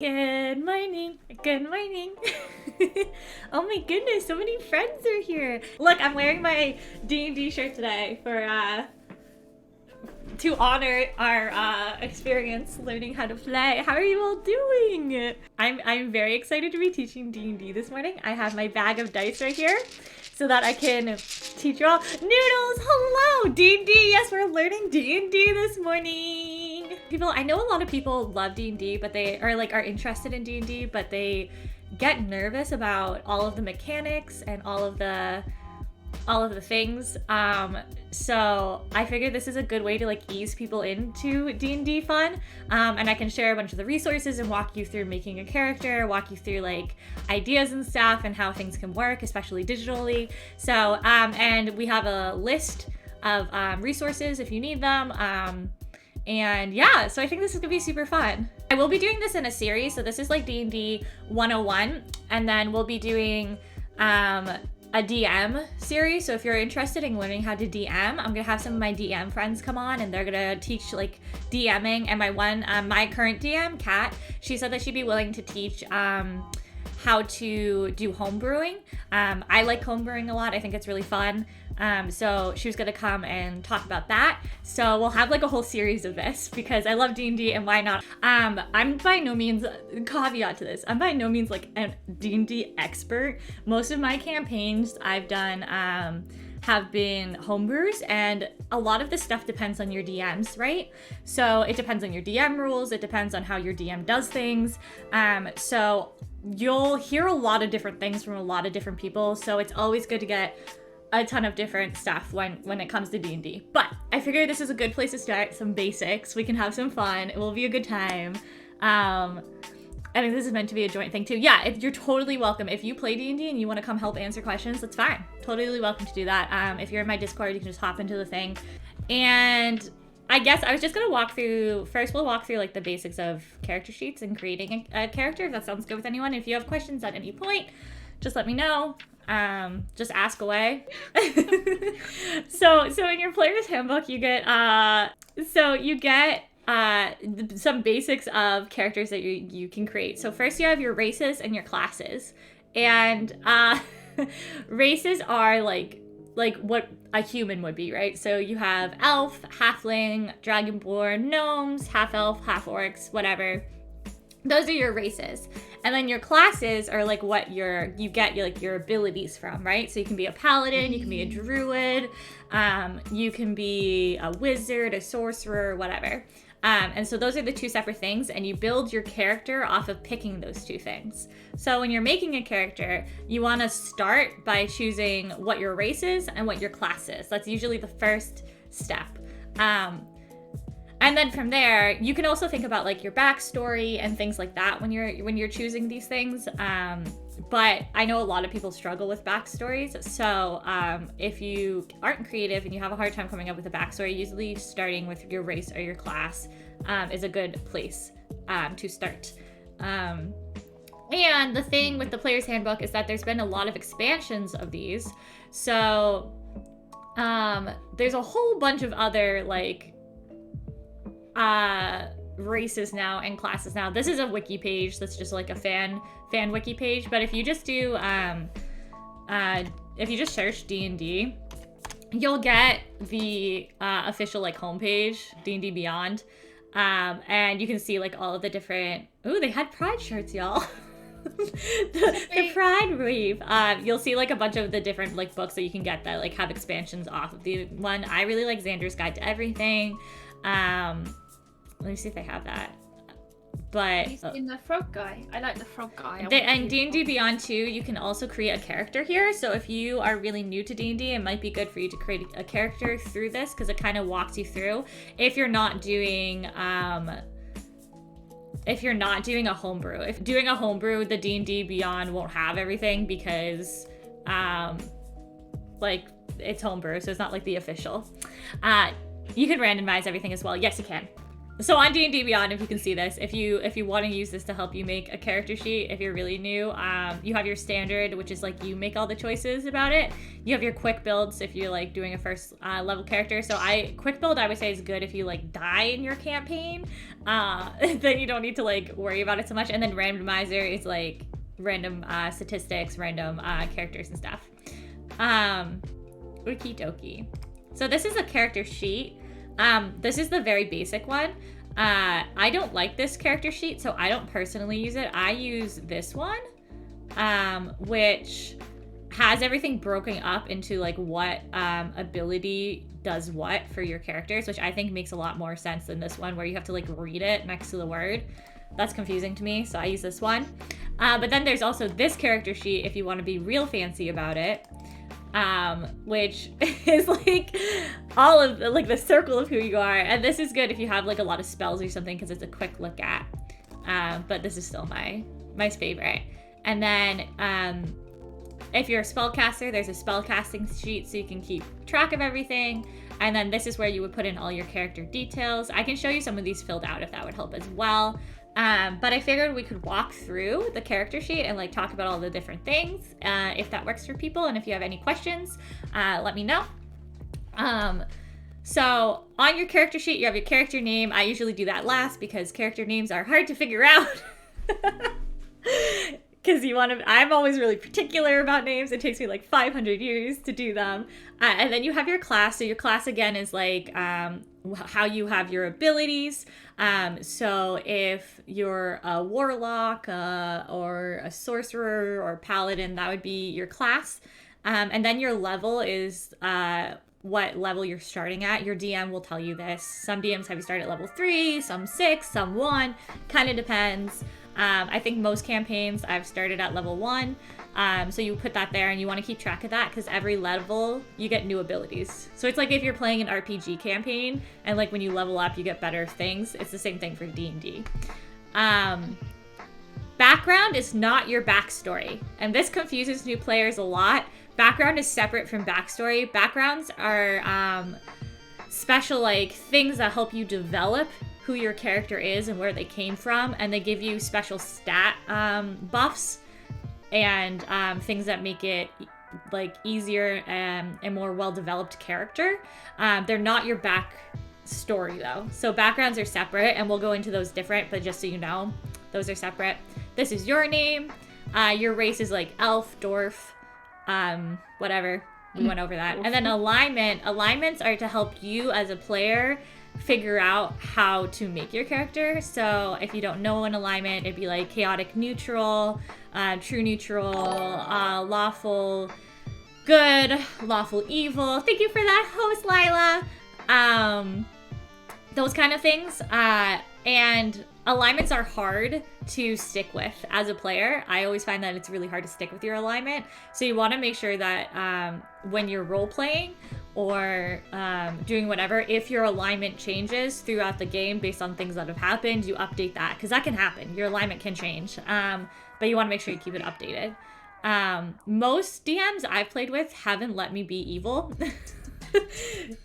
Good morning. Good morning. Oh my goodness, so many friends are here. Look, I'm wearing my D&D shirt today to honor our experience learning how to play. How are you all doing? I'm very excited to be teaching D&D this morning. I have my bag of dice right here so that I can teach you all. Noodles, hello! D&D, yes, we're learning D&D this morning. I know a lot of people love D&D, but they are interested in D&D, but they get nervous about all of the mechanics and all of the things. So I figured this is a good way to ease people into D&D fun. And I can share a bunch of the resources and walk you through making a character, walk you through ideas and stuff and how things can work, especially digitally. So, and we have a list of resources if you need them. And yeah, so I think this is gonna be super fun. I will be doing this in a series. So this is D&D 101, and then we'll be doing a DM series. So if you're interested in learning how to DM, I'm gonna have some of my DM friends come on and they're gonna teach DMing. And my current DM, Kat, she said that she'd be willing to teach how to do homebrewing. I like homebrewing a lot. I think it's really fun. So she was gonna come and talk about that. So we'll have a whole series of this because I love D&D and why not? I'm by no means, caveat to this, I'm by no means a D&D expert. Most of my campaigns I've done have been homebrews, and a lot of this stuff depends on your DMs, right? So it depends on your DM rules, it depends on how your DM does things. So you'll hear a lot of different things from a lot of different people, so it's always good to get a ton of different stuff when it comes to D&D. But I figure this is a good place to start, some basics. We can have some fun. It will be a good time. I think this is meant to be a joint thing too. Yeah, you're totally welcome. If you play D&D and you want to come help answer questions, that's fine. Totally welcome to do that. If you're in my Discord, you can just hop into the thing. And I guess I was just gonna walk through, first we'll walk through the basics of character sheets and creating a character, if that sounds good with anyone. If you have questions at any point, just let me know. Just ask away. So in your player's handbook, you get some basics of characters that you can create. So first you have your races and your classes. And races are like what a human would be, right? So you have elf, halfling, dragonborn, gnomes, half elf, half orcs, whatever. Those are your races. And then your classes are what you get your abilities from, right? So you can be a paladin, you can be a druid, you can be a wizard, a sorcerer, whatever. And so those are the two separate things, and you build your character off of picking those two things. So when you're making a character, you want to start by choosing what your race is and what your class is. That's usually the first step. And then from there, you can also think about your backstory and things like that when you're choosing these things. But I know a lot of people struggle with backstories. So if you aren't creative and you have a hard time coming up with a backstory, usually starting with your race or your class is a good place to start. And the thing with the player's handbook is that there's been a lot of expansions of these. So there's a whole bunch of other races now and classes now. This is a wiki page that's just a fan wiki page, but if you just do if you just search D&D, you'll get the official homepage, D&D Beyond, and you can see all of the different, they had pride shirts, y'all. the pride wave. You'll see a bunch of the different books that you can get that have expansions off of the one. I really like Xander's Guide to Everything. Let me see if they have that. But he's in the frog guy. I like the frog guy. And D&D Beyond 2, you can also create a character here. So if you are really new to D&D, it might be good for you to create a character through this because it kind of walks you through. If you're not doing a homebrew. If doing a homebrew, the D&D Beyond won't have everything because it's homebrew, so it's not the official. You can randomize everything as well. Yes, you can. So on D&D Beyond, if you can see this, if you want to use this to help you make a character sheet, if you're really new, you have your standard, which is like you make all the choices about it. You have your quick builds if you're like doing a first level character. So quick build I would say is good if you like die in your campaign. Then you don't need to like worry about it so much. And then randomizer is like random statistics, random characters and stuff. Okie dokie. So this is a character sheet. This is the very basic one. I don't like this character sheet, so I don't personally use it. I use this one, which has everything broken up into like what ability does what for your characters, which I think makes a lot more sense than this one where you have to like read it next to the word. That's confusing to me, so I use this one. But then there's also this character sheet if you want to be real fancy about it. Which is like all of like the circle of who you are, and this is good if you have like a lot of spells or something because it's a quick look at, but this is still my favorite. And then if you're a spellcaster, there's a spellcasting sheet so you can keep track of everything, and then this is where you would put in all your character details. I can show you some of these filled out if that would help as well. But I figured we could walk through the character sheet and like talk about all the different things, if that works for people. And if you have any questions, let me know. So on your character sheet, you have your character name. I usually do that last because character names are hard to figure out. Because I'm always really particular about names. It takes me like 500 years to do them. And then you have your class. So your class again is like how you have your abilities. So if you're a warlock or a sorcerer or paladin, that would be your class. And then your level is what level you're starting at. Your DM will tell you this. Some DMs have you start at level 3, some 6, some 1. Kind of depends. I think most campaigns I've started at level 1. So you put that there and you want to keep track of that because every level you get new abilities. So it's like if you're playing an RPG campaign and like when you level up you get better things. It's the same thing for D&D. Background is not your backstory. And this confuses new players a lot. Background is separate from backstory. Backgrounds are special like things that help you develop who your character is and where they came from, and they give you special stat buffs and things that make it like easier and more well-developed character. They're not your backstory though. So backgrounds are separate, and we'll go into those different, but just so you know, those are separate. This is your name. Your race is like elf, dwarf, whatever. We went over that. And then alignments are to help you as a player figure out how to make your character. So if you don't know an alignment, it'd be like chaotic neutral, true neutral, lawful good, lawful evil. Thank you for that, host Lila. Those kind of things. And alignments are hard to stick with as a player. I always find that it's really hard to stick with your alignment. So you want to make sure that when you're role playing or doing whatever, if your alignment changes throughout the game based on things that have happened, you update that, because that can happen. Your alignment can change, but you want to make sure you keep it updated. Most DMs I've played with haven't let me be evil,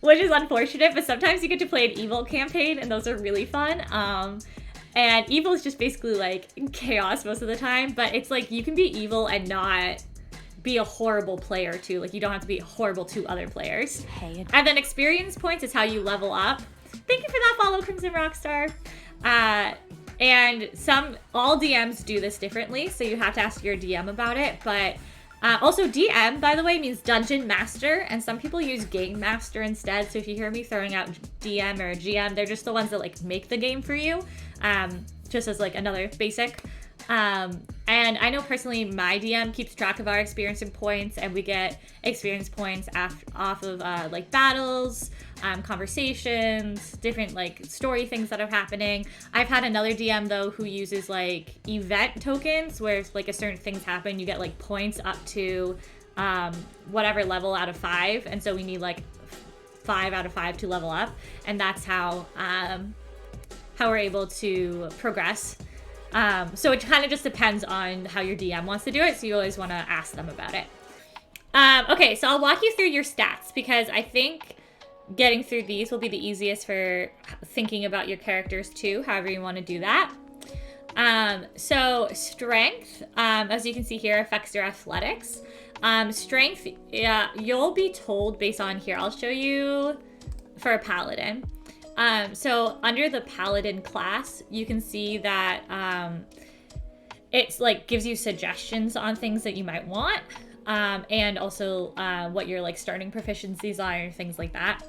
which is unfortunate, but sometimes you get to play an evil campaign, and those are really fun. And evil is just basically like chaos most of the time, but it's like you can be evil and not be a horrible player too. Like you don't have to be horrible to other players. Hey. And then experience points is how you level up. Thank you for that follow, Crimson Rockstar. And all DMs do this differently, so you have to ask your DM about it. But also DM, by the way, means Dungeon Master, and some people use Game Master instead. So if you hear me throwing out DM or GM, they're just the ones that like make the game for you, just as like another basic. And I know personally my DM keeps track of our experience points, and we get experience points off of like battles, conversations, different like story things that are happening. I've had another DM though who uses like event tokens, where if like a certain things happen, you get like points up to whatever level out of 5, and so we need like 5 out of 5 to level up, and that's how we're able to progress. So it kind of just depends on how your DM wants to do it, so you always want to ask them about it. Okay, so I'll walk you through your stats, because I think getting through these will be the easiest for thinking about your characters too, however you want to do that. So strength, as you can see here, affects your athletics. Strength, you'll be told based on here. I'll show you for a paladin. So under the paladin class, you can see that it's like gives you suggestions on things that you might want, and also what your like starting proficiencies are and things like that.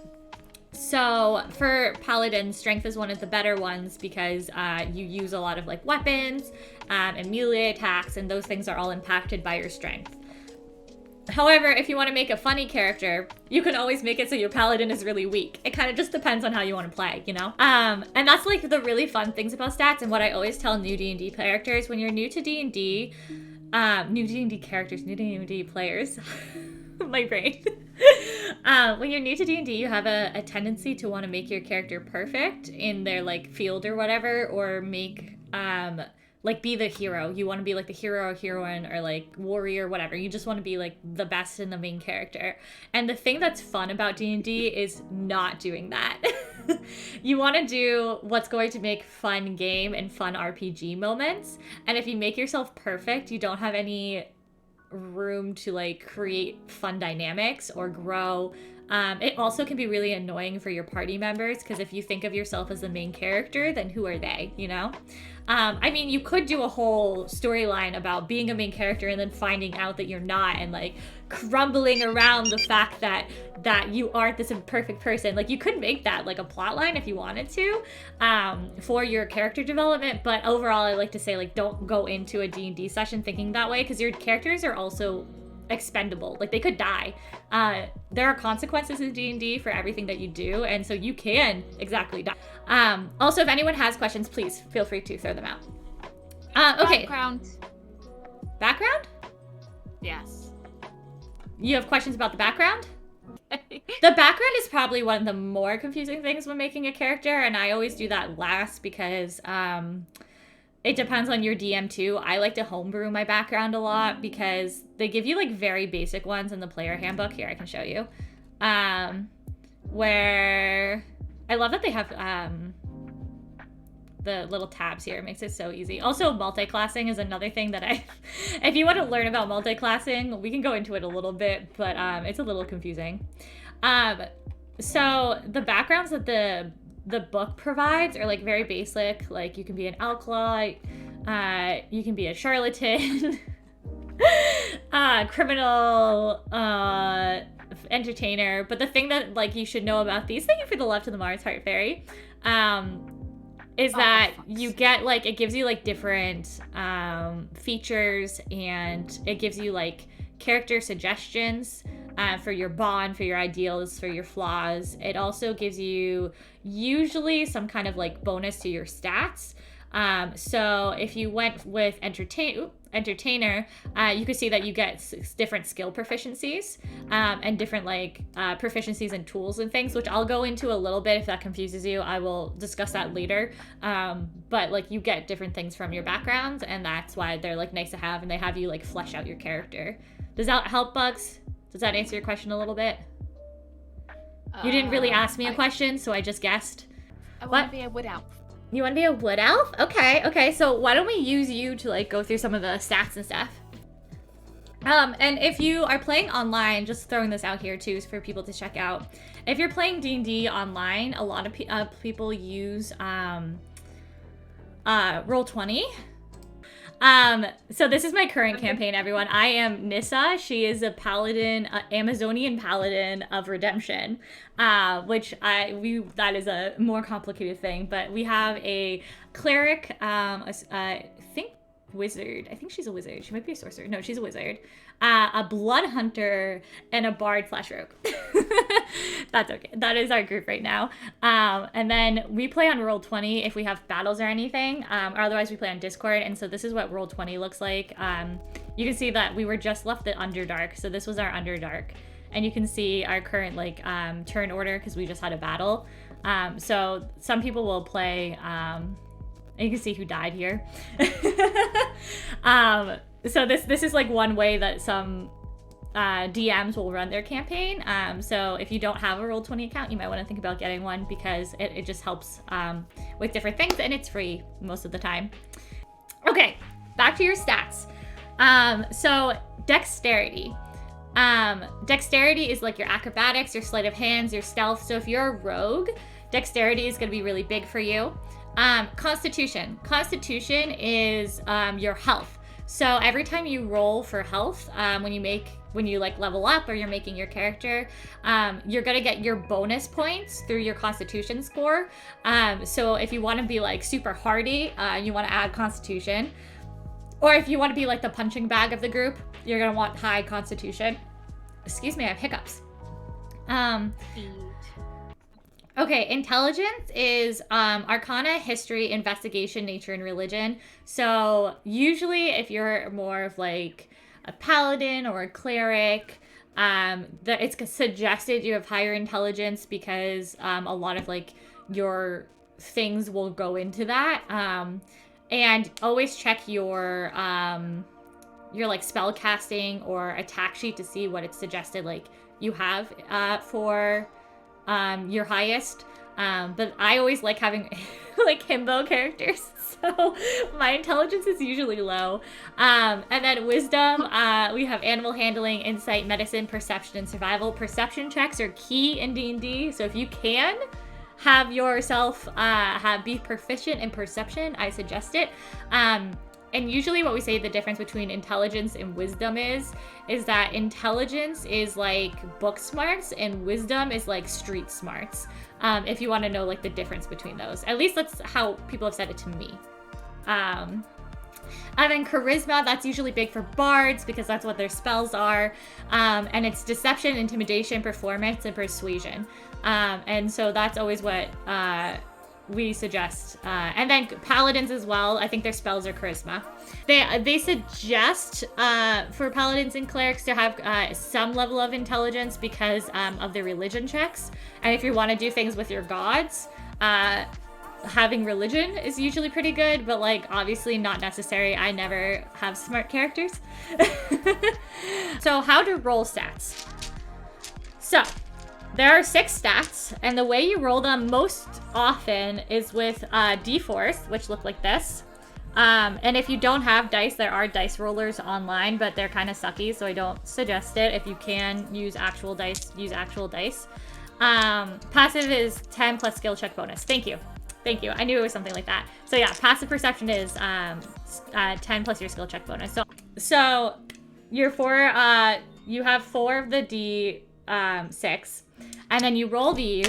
So for paladin, strength is one of the better ones because you use a lot of like weapons and melee attacks, and those things are all impacted by your strength. However, if you want to make a funny character, you can always make it so your paladin is really weak. It kind of just depends on how you want to play, you know? And that's like the really fun things about stats, and what I always tell new D&D characters. When you're new to D&D, new D&D characters, new D&D players, my brain. When you're new to D&D, you have a tendency to want to make your character perfect in their like field or whatever, or make like be the hero. You want to be like the hero or heroine or like warrior, whatever. You just want to be like the best in the main character. And the thing that's fun about D&D is not doing that. You want to do what's going to make fun game and fun RPG moments. And if you make yourself perfect, you don't have any room to like create fun dynamics or grow. It also can be really annoying for your party members, because if you think of yourself as the main character, then who are they, you know? I mean, you could do a whole storyline about being a main character and then finding out that you're not, and like crumbling around the fact that you aren't this imperfect person. Like, you could make that like a plot line if you wanted to, for your character development. But overall, I like to say, like, don't go into a D&D session thinking that way, because your characters are also expendable. Like, they could die. There are consequences in D&D for everything that you do, and so you can exactly die. Also, if anyone has questions, please feel free to throw them out. Okay. Background? Yes. You have questions about the background? The background is probably one of the more confusing things when making a character, and I always do that last because it depends on your DM too. I like to homebrew my background a lot because they give you like very basic ones in the player handbook. Here, I can show you. Where I love that they have the little tabs here. It makes it so easy. Also, multi-classing is another thing that if you want to learn about multi-classing, we can go into it a little bit, but it's a little confusing. So the backgrounds that the book provides are like very basic. Like, you can be an alkaloid, you can be a charlatan, criminal, entertainer. But the thing that like you should know about these, thank you for the love to the Mars Heart Fairy, is that you get like, it gives you like different features, and it gives you like character suggestions for your bond, for your ideals, for your flaws. It also gives you usually some kind of like bonus to your stats. So if you went with entertainer, you could see that you get different skill proficiencies, and different like proficiencies and tools and things, which I'll go into a little bit. If that confuses you, I will discuss that later. But like, you get different things from your backgrounds, and that's why they're like nice to have, and they have you like flesh out your character. Does that help, Bugs? Does that answer your question a little bit? You didn't really ask me a question, so I just guessed. I want to be a wood elf. You want to be a wood elf? Okay. So why don't we use you to like go through some of the stats and stuff? And if you are playing online, just throwing this out here too for people to check out. If you're playing D&D online, a lot of people use Roll20. So this is my current campaign, everyone. I am Nissa. She is a paladin, Amazonian paladin of redemption, which that is a more complicated thing. But we have a cleric, I think wizard. I think she's a wizard. She might be a sorcerer. No, she's a wizard. A blood hunter, and a bard / rogue. That's okay. That is our group right now. And then we play on Roll20 if we have battles or anything. Or otherwise we play on Discord. And so this is what Roll20 looks like. You can see that we were just left the Underdark. So this was our Underdark. And you can see our current like turn order because we just had a battle. So some people will play, and you can see who died here. So this is like one way that some DMs will run their campaign. So if you don't have a Roll20 account, you might want to think about getting one because it just helps with different things, and it's free most of the time. Okay, back to your stats. So dexterity. Dexterity is like your acrobatics, your sleight of hands, your stealth. So if you're a rogue, dexterity is going to be really big for you. Constitution. Constitution is your health. So every time you roll for health, when you like level up or you're making your character, you're gonna get your bonus points through your Constitution score. So if you want to be like super hardy, you want to add Constitution. Or if you want to be like the punching bag of the group, you're gonna want high Constitution. Excuse me, I have hiccups. Okay, intelligence is Arcana, History, Investigation, Nature, and Religion. So usually if you're more of like a paladin or a cleric, it's suggested you have higher intelligence because a lot of like your things will go into that. And always check your like spell casting or attack sheet to see what it's suggested like you have for your highest. But I always like having like himbo characters, so my intelligence is usually low. And then wisdom, we have animal handling, insight, medicine, perception, and survival. Perception checks are key in D&D, so if you can have yourself be proficient in perception, I suggest it. And usually what we say the difference between intelligence and wisdom is that intelligence is like book smarts and wisdom is like street smarts. If you want to know like the difference between those. At least that's how people have said it to me. And then charisma, that's usually big for bards because that's what their spells are. And it's deception, intimidation, performance, and persuasion. And so that's always what we suggest. And then paladins as well, I think their spells are charisma. They suggest for paladins and clerics to have some level of intelligence because of their religion checks. And if you want to do things with your gods, having religion is usually pretty good, but like obviously not necessary. I never have smart characters. So how to roll stats. So there are 6 stats, and the way you roll them most often is with D4s, which look like this. And if you don't have dice, there are dice rollers online, but they're kind of sucky, so I don't suggest it. If you can use actual dice, use actual dice. Passive is 10 plus skill check bonus. Thank you. Thank you. I knew it was something like that. So yeah, passive perception is 10 plus your skill check bonus. So your 4, you have 4 of the D6. And then you roll these.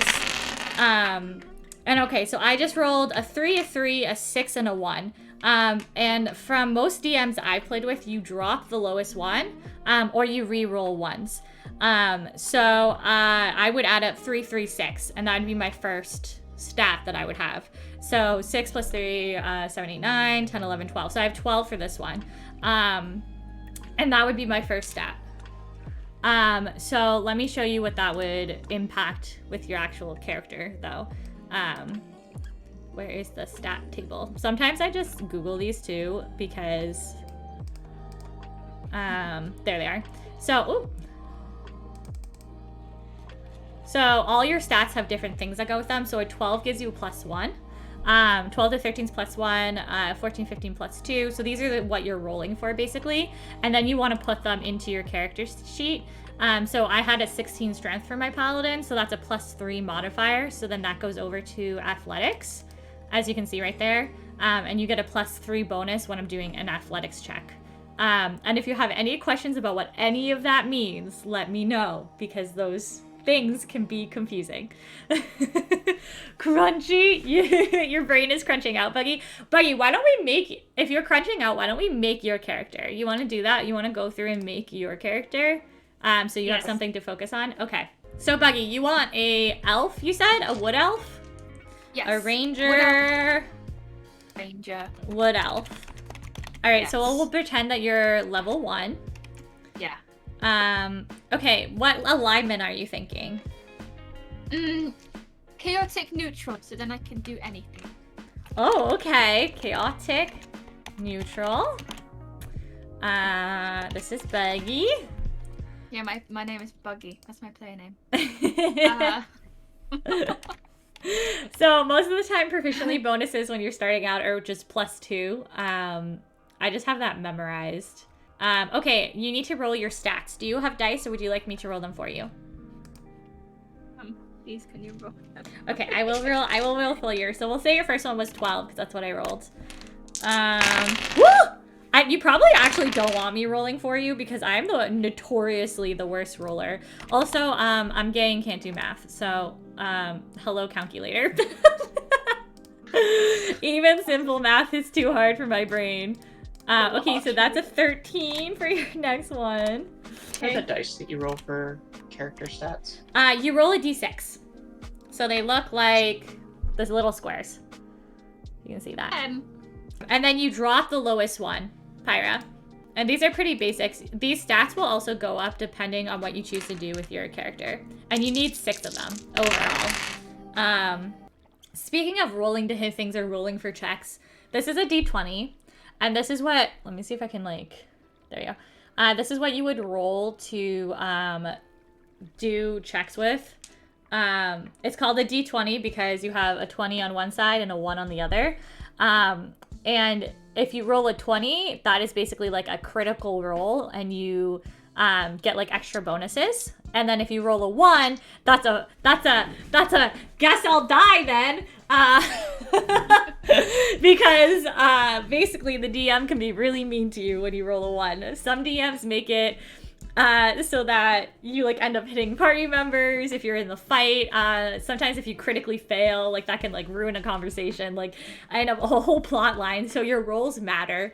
And okay, so I just rolled a 3, a 3, a 6, and a 1. And from most DMs I've played with, you drop the lowest one, or you re-roll ones. So I would add up 3, 3, 6, and that would be my first stat that I would have. So 6 plus 3, 7, 8, 9, 10, 11, 12. So I have 12 for this one. And that would be my first stat. So let me show you what that would impact with your actual character, though. Where is the stat table? Sometimes I just Google these too, because, there they are. So, So all your stats have different things that go with them. So a 12 gives you a +1. 12 to 13 is +1, 14, 15 +2. So these are what you're rolling for basically. And then you want to put them into your character sheet. So I had a 16 strength for my paladin. So that's a +3 modifier. So then that goes over to athletics, as you can see right there. And you get a +3 bonus when I'm doing an athletics check. And if you have any questions about what any of that means, let me know, because those things can be confusing. Crunchy? Your brain is crunching out, Buggy. Buggy, why don't we make, if you're crunching out, why don't we make your character? You want to do that? You want to go through and make your character? So you have something to focus on? Okay. So Buggy, you want a elf, you said? A wood elf? Yes. A ranger? Ranger. Wood elf. All right, Yes. so we'll pretend that you're level 1. Yeah. Okay, what alignment are you thinking? Chaotic neutral, so then I can do anything. Oh, okay. Chaotic, neutral. This is Buggy. Yeah, my name is Buggy. That's my player name. So most of the time, proficiency bonuses when you're starting out are just +2. I just have that memorized. Okay, you need to roll your stats. Do you have dice, or would you like me to roll them for you? Please, can you roll them? Okay, I will roll. I will roll for yours. So we'll say your first one was 12 because that's what I rolled. Woo! You probably actually don't want me rolling for you because I'm notoriously the worst roller. Also, I'm gay and can't do math. So, hello calculator. Even simple math is too hard for my brain. Okay, so that's a 13 for your next one. What are the dice that you roll for character stats? You roll a d6. So they look like those little squares. You can see that. And then you drop the lowest one, Pyra. And these are pretty basics. These stats will also go up depending on what you choose to do with your character. And you need 6 of them overall. Speaking of rolling to hit things or rolling for checks, this is a d20. And this is what, let me see if I can there you go. This is what you would roll to do checks with. It's called a d20 because you have a 20 on one side and a 1 on the other. And if you roll a 20, that is basically like a critical roll and you get like extra bonuses. And then if you roll a 1, that's a guess I'll die then. Because basically the DM can be really mean to you when you roll a 1. Some DMs make it so that you like end up hitting party members if you're in the fight. Sometimes if you critically fail, like that can like ruin a conversation, like end up a whole plot line. So your rolls matter.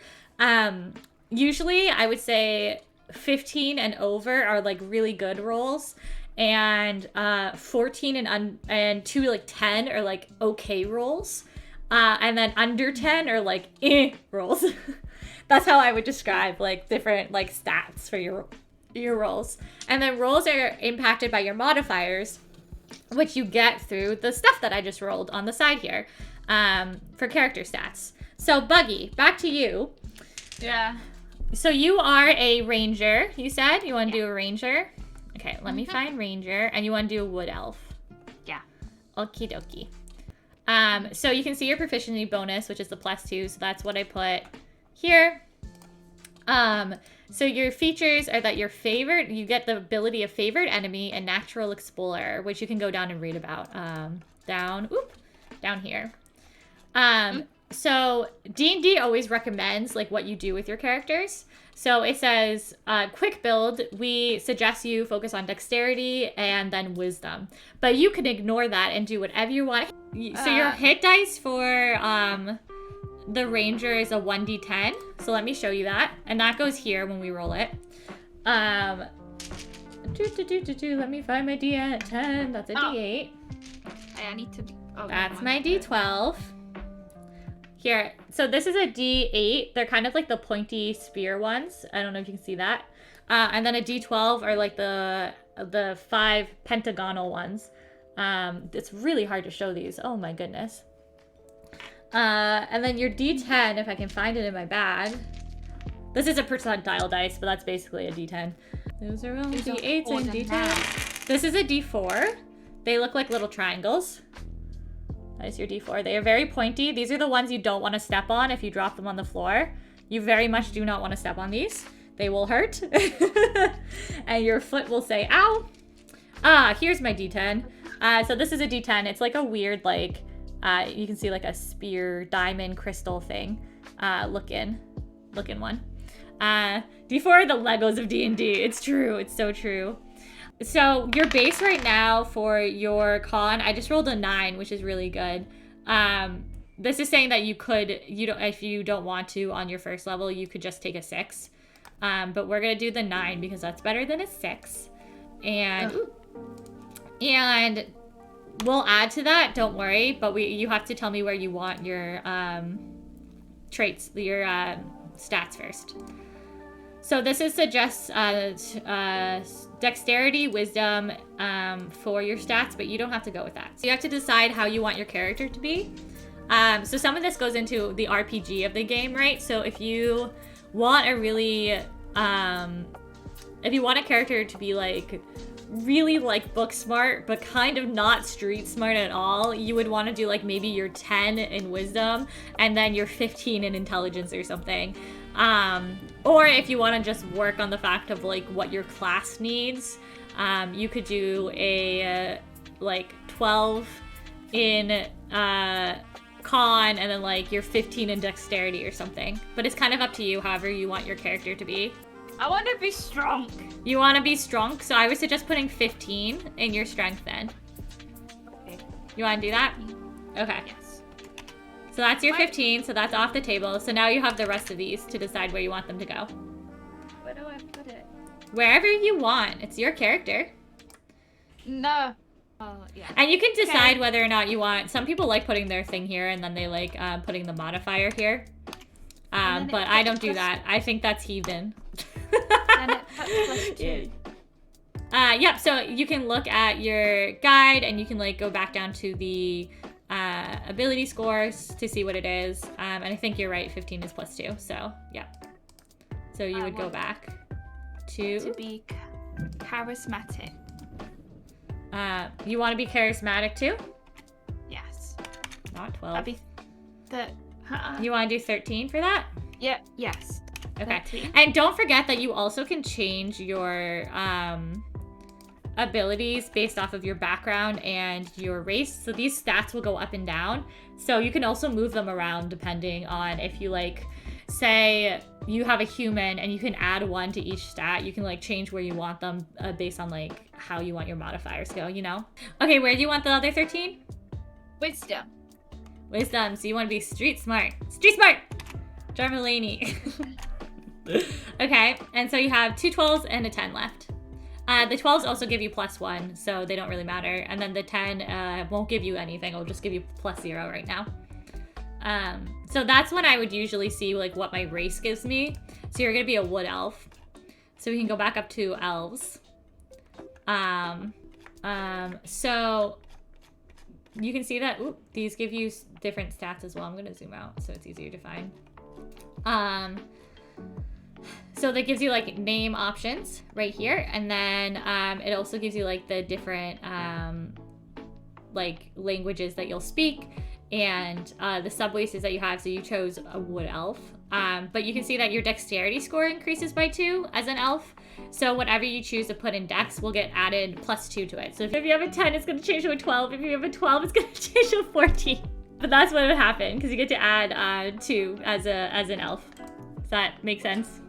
Usually I would say 15 and over are like really good rolls, and 14 and 2 like 10 are like okay rolls, and then under 10 are like rolls. That's how I would describe like different like stats for your rolls. And then rolls are impacted by your modifiers, which you get through the stuff that I just rolled on the side here, for character stats. So Buggy, back to you. Yeah. So you are a ranger, you said? You want to do a ranger? Okay, let me find ranger. And you want to do a wood elf? Yeah. Okie dokie. So you can see your proficiency bonus, which is the +2. So that's what I put here. So your features are that you get the ability of favored enemy and natural explorer, which you can go down and read about. Down here. So D&D always recommends like what you do with your characters. So it says, quick build, we suggest you focus on dexterity and then wisdom. But you can ignore that and do whatever you want. So your hit dice for the ranger is a 1d10. So let me show you that. And that goes here when we roll it. Let me find my d10. That's a d8. I need to... Oh, that's my d12. Here, so this is a D8. They're kind of like the pointy spear ones. I don't know if you can see that. And then a D12 are like the 5 pentagonal ones. It's really hard to show these. Oh my goodness. And then your D10, if I can find it in my bag. This is a percentile dice, but that's basically a D10. Those are all D8s and D10s. This is a D4. They look like little triangles. That is your D4. They are very pointy. These are the ones you don't want to step on if you drop them on the floor. You very much do not want to step on these. They will hurt. And your foot will say, ow. Here's my D10. So this is a D10. It's like a weird, like, you can see like a spear, diamond, crystal thing. Looking one. D4 are the Legos of D&D. It's true. It's so true. So your base right now for your con, I just rolled a 9, which is really good. This is saying that if you don't want to on your first level, you could just take a 6. But we're gonna do the 9 because that's better than a 6. And we'll add to that. Don't worry. But you have to tell me where you want your traits, your stats first. So this suggests dexterity, wisdom for your stats, but you don't have to go with that. So you have to decide how you want your character to be. So some of this goes into the RPG of the game, right? So if you want a really if you want a character to be like really like book smart but kind of not street smart at all, you would want to do like maybe your 10 in wisdom and then your 15 in intelligence or something. Or if you want to just work on the fact of like what your class needs, you could do a like 12 in con and then like your 15 in dexterity or something. But it's kind of up to you however you want your character to be. I want to be strong. You want to be strong? So I would suggest putting 15 in your strength then. Okay. You want to do that? Okay. Yes. So that's your 15, so that's off the table. So now you have the rest of these to decide where you want them to go. Where do I put it? Wherever you want. It's your character. No. Oh, yeah. And you can decide whether or not you want... Some people like putting their thing here and then they like putting the modifier here. But I don't do that. I think that's heathen. And it puts +2. Yep, so you can look at your guide and you can like go back down to the ability scores to see what it is. And I think you're right, 15 is +2, so yeah. So you would go back to be charismatic. You want to be charismatic too? Yes. Not 12. That'd be You want to do 13 for that? Yeah, yes. Okay. 13. And don't forget that you also can change your abilities based off of your background and your race. So these stats will go up and down. So you can also move them around depending on if you like, say you have a human and you can add 1 to each stat. You can like change where you want them based on like how you want your modifiers to go, you know? Okay, where do you want the other 13? Wisdom. Wisdom. So you want to be street smart. Street smart! John Mulaney. Okay, and so you have 2 12s and a 10 left. The 12s also give you +1, so they don't really matter. And then the 10 won't give you anything. It'll just give you +0 right now. So that's when I would usually see like what my race gives me. So you're gonna be a wood elf. So we can go back up to elves. So you can see that these give you different stats as well. I'm gonna zoom out so it's easier to find. So that gives you like name options right here, and then it also gives you like the different like languages that you'll speak and the sub-races that you have. So you chose a wood elf, but you can see that your dexterity score increases by 2 as an elf. So whatever you choose to put in dex will get added +2 to it. So if you have a 10, it's going to change to a 12. If you have a 12, it's going to change to a 14. But that's what would happen because you get to add 2 as an elf. Does that make sense?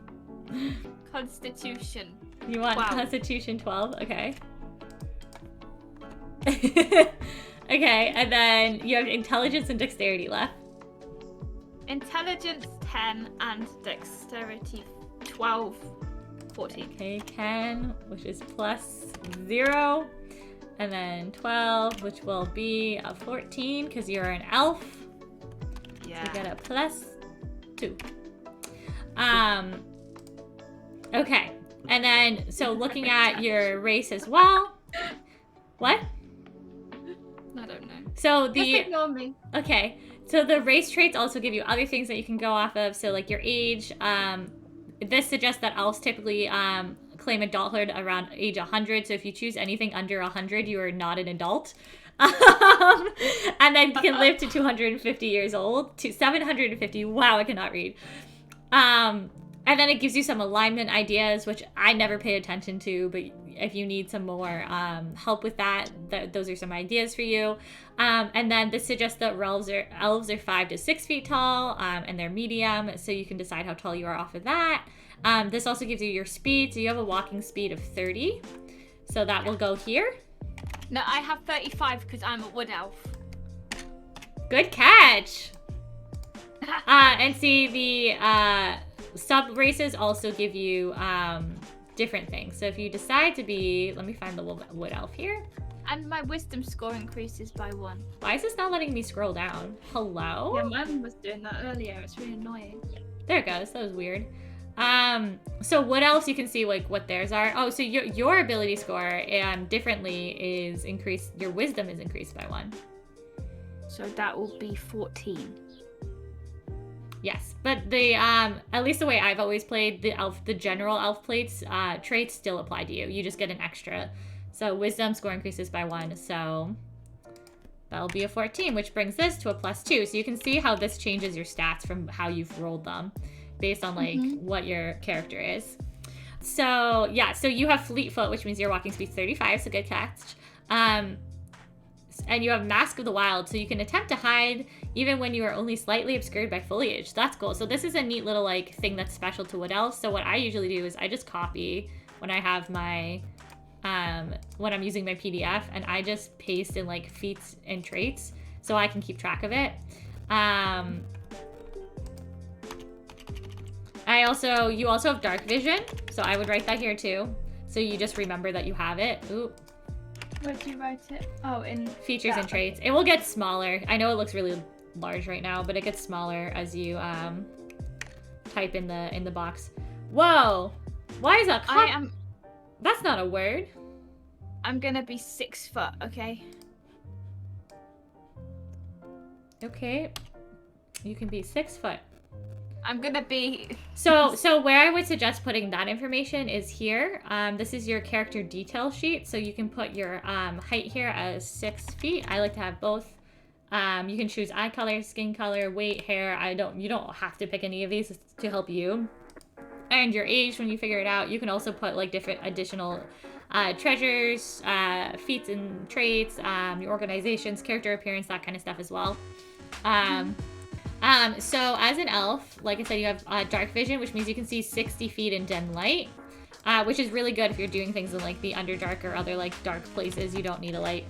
Constitution. You want 12. Constitution 12? Okay. Okay, and then you have intelligence and dexterity left. Intelligence 10 and dexterity 12. 14. Okay, 10, which is +0. And then 12, which will be a 14 because you're an elf. Yeah. So you get a +2. Okay, and then so looking at your race as well. What? I don't know. So Just ignore me. Okay, so the race traits also give you other things that you can go off of. So like your age. This suggests that elves typically claim adulthood around age 100. So if you choose anything under 100, you are not an adult. And then you can live to 250 years old, to 750. Wow, I cannot read. And then it gives you some alignment ideas, which I never pay attention to, but if you need some more help with that, those are some ideas for you. And then this suggests that elves are 5 to 6 feet tall, and they're medium, so you can decide how tall you are off of that. This also gives you your speed, so you have a walking speed of 30, so that will go here. No, I have 35 because I'm a wood elf. Good catch! And see, the sub races also give you different things. So if you decide to be, let me find the wood elf here. And my wisdom score increases by 1. Why is this not letting me scroll down? Hello? Yeah, mine was doing that earlier. It's really annoying. There it goes. That was weird. So wood elves, you can see like what theirs are. Oh, so your ability score differently is increased. Your wisdom is increased by 1. So that will be 14. Yes, but the at least the way I've always played the general elf traits still apply to you. You just get an extra. So wisdom score increases by 1. So that'll be a 14, which brings this to a +2. So you can see how this changes your stats from how you've rolled them based on like what your character is. So yeah, so you have fleet foot, which means your walking speed 35, so good catch. And you have Mask of the Wild, so you can attempt to hide even when you are only slightly obscured by foliage. That's cool. So this is a neat little like thing that's special to Wood Elf. So what I usually do is I just copy when I have my when I'm using my PDF, and I just paste in like feats and traits so I can keep track of it. You also have dark vision, so I would write that here too. So you just remember that you have it. Oop. Where'd you write it? Oh, in features and traits. It will get smaller. I know it looks really large right now, but it gets smaller as you type in the box. Whoa! Why is that? That's not a word. I'm gonna be 6 foot, okay? Okay. You can be 6 foot. I'm gonna be... So where I would suggest putting that information is here. This is your character detail sheet. So you can put your height here as 6 feet. I like to have both. You can choose eye color, skin color, weight, hair. You don't have to pick any of these to help you. And your age when you figure it out. You can also put like different additional treasures, feats and traits, your organizations, character appearance, that kind of stuff as well. So as an elf, like I said, you have dark vision, which means you can see 60 feet in dim light, which is really good if you're doing things in like the Underdark or other like dark places. You don't need a light.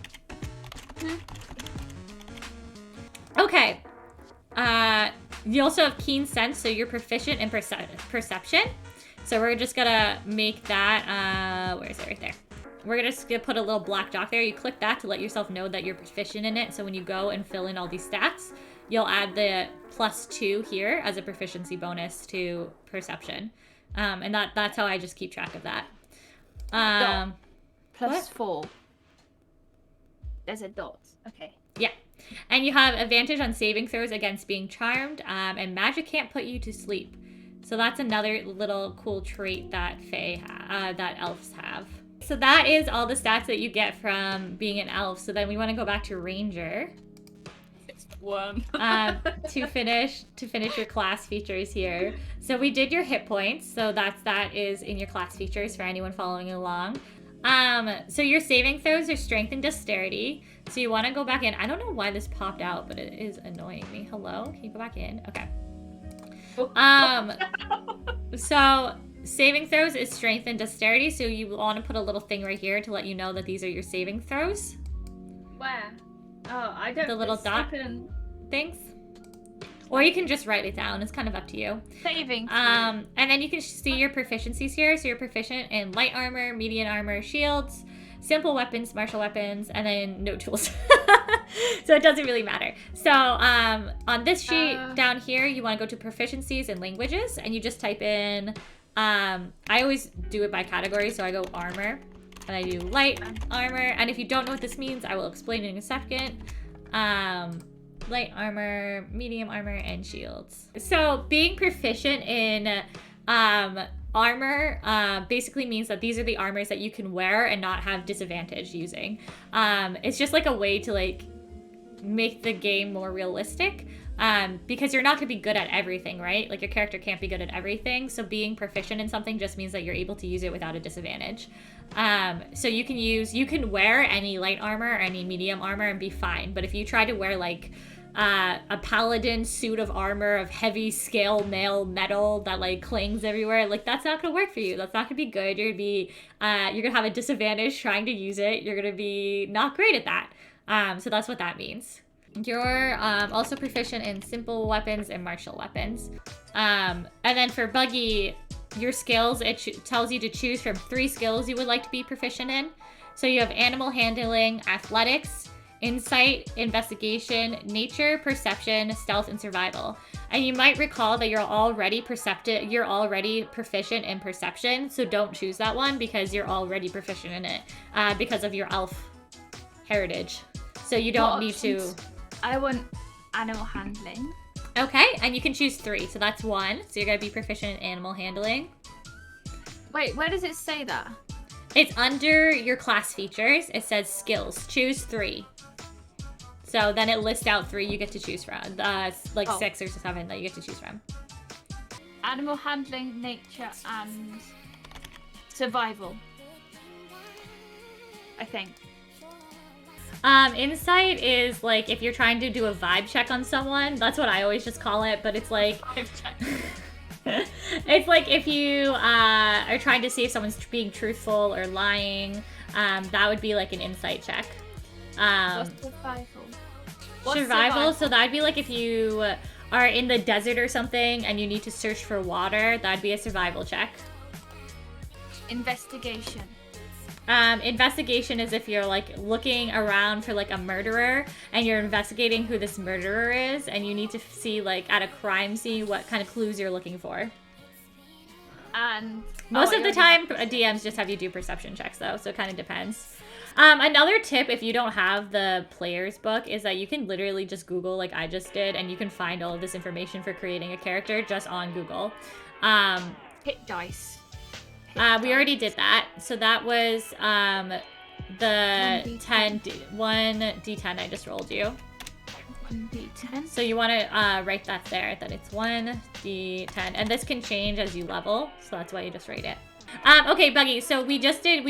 Okay. You also have keen sense, so you're proficient in perception. So we're just gonna make that, where is it? Right there. We're just gonna put a little black dot there. You click that to let yourself know that you're proficient in it. So when you go and fill in all these stats, you'll add the +2 here as a proficiency bonus to perception. And that's how I just keep track of that. +4. There's a dot. Okay. Yeah. And you have advantage on saving throws against being charmed, and magic can't put you to sleep. So that's another little cool trait that that elves have. So that is all the stats that you get from being an elf. So then we want to go back to ranger. To finish your class features here. So we did your hit points. So that is in your class features for anyone following along. So your saving throws are strength and dexterity. So you want to go back in. I don't know why this popped out, but it is annoying me. Hello? Can you go back in? Okay. So saving throws is strength and dexterity. So you want to put a little thing right here to let you know that these are your saving throws. Where? Oh, I don't... The little dot things. Or you can just write it down. It's kind of up to you. Saving. And then you can see your proficiencies here. So you're proficient in light armor, medium armor, shields, simple weapons, martial weapons, and then no tools. So it doesn't really matter. So on this sheet down here, you want to go to proficiencies and languages, and you just type in, I always do it by category. So I go armor, and I do light armor. And if you don't know what this means, I will explain in a second. Light armor, medium armor, and shields. So being proficient in armor basically means that these are the armors that you can wear and not have disadvantage using. It's just like a way to like make the game more realistic, because you're not going to be good at everything, right? Like your character can't be good at everything. So being proficient in something just means that you're able to use it without a disadvantage. So you can wear any light armor or any medium armor and be fine. But if you try to wear like a paladin suit of armor of heavy scale mail metal that like clings everywhere, like that's not gonna work for you. That's not gonna be good. You're gonna have a disadvantage trying to use it. You're gonna be not great at that. So that's what that means. You're also proficient in simple weapons and martial weapons. And then for Buggy, your skills, it tells you to choose from 3 skills you would like to be proficient in. So you have animal handling, athletics, insight, investigation, nature, perception, stealth, and survival. And you might recall that you're already proficient in perception, so don't choose that one because you're already proficient in it because of your elf heritage. So you don't need to... I want animal handling. Okay, and you can choose 3, so that's 1. So you're gonna be proficient in animal handling. Wait, where does it say that? It's under your class features. It says skills. Choose 3. So then it lists out 3 you get to choose from. Like 6 or 7 that you get to choose from. Animal handling, nature, and survival. I think. Insight is like if you're trying to do a vibe check on someone. That's what I always just call it, but it's like it's like if you are trying to see if someone's being truthful or lying. That would be like an insight check. What's survival? Survival, so that'd be like if you are in the desert or something and you need to search for water, that'd be a survival check. Investigation. Investigation is if you're like looking around for like a murderer and you're investigating who this murderer is and you need to see like at a crime scene what kind of clues you're looking for. And most of the time DMs just have you do perception checks though, so it kind of depends. Another tip if you don't have the player's book is that you can literally just Google like I just did and you can find all of this information for creating a character just on Google. Hit dice. We already did that. So that was the 1d10 I just rolled you. 1d10. So you want to write that there, that it's 1d10. And this can change as you level, so that's why you just write it. Okay, Buggy, so we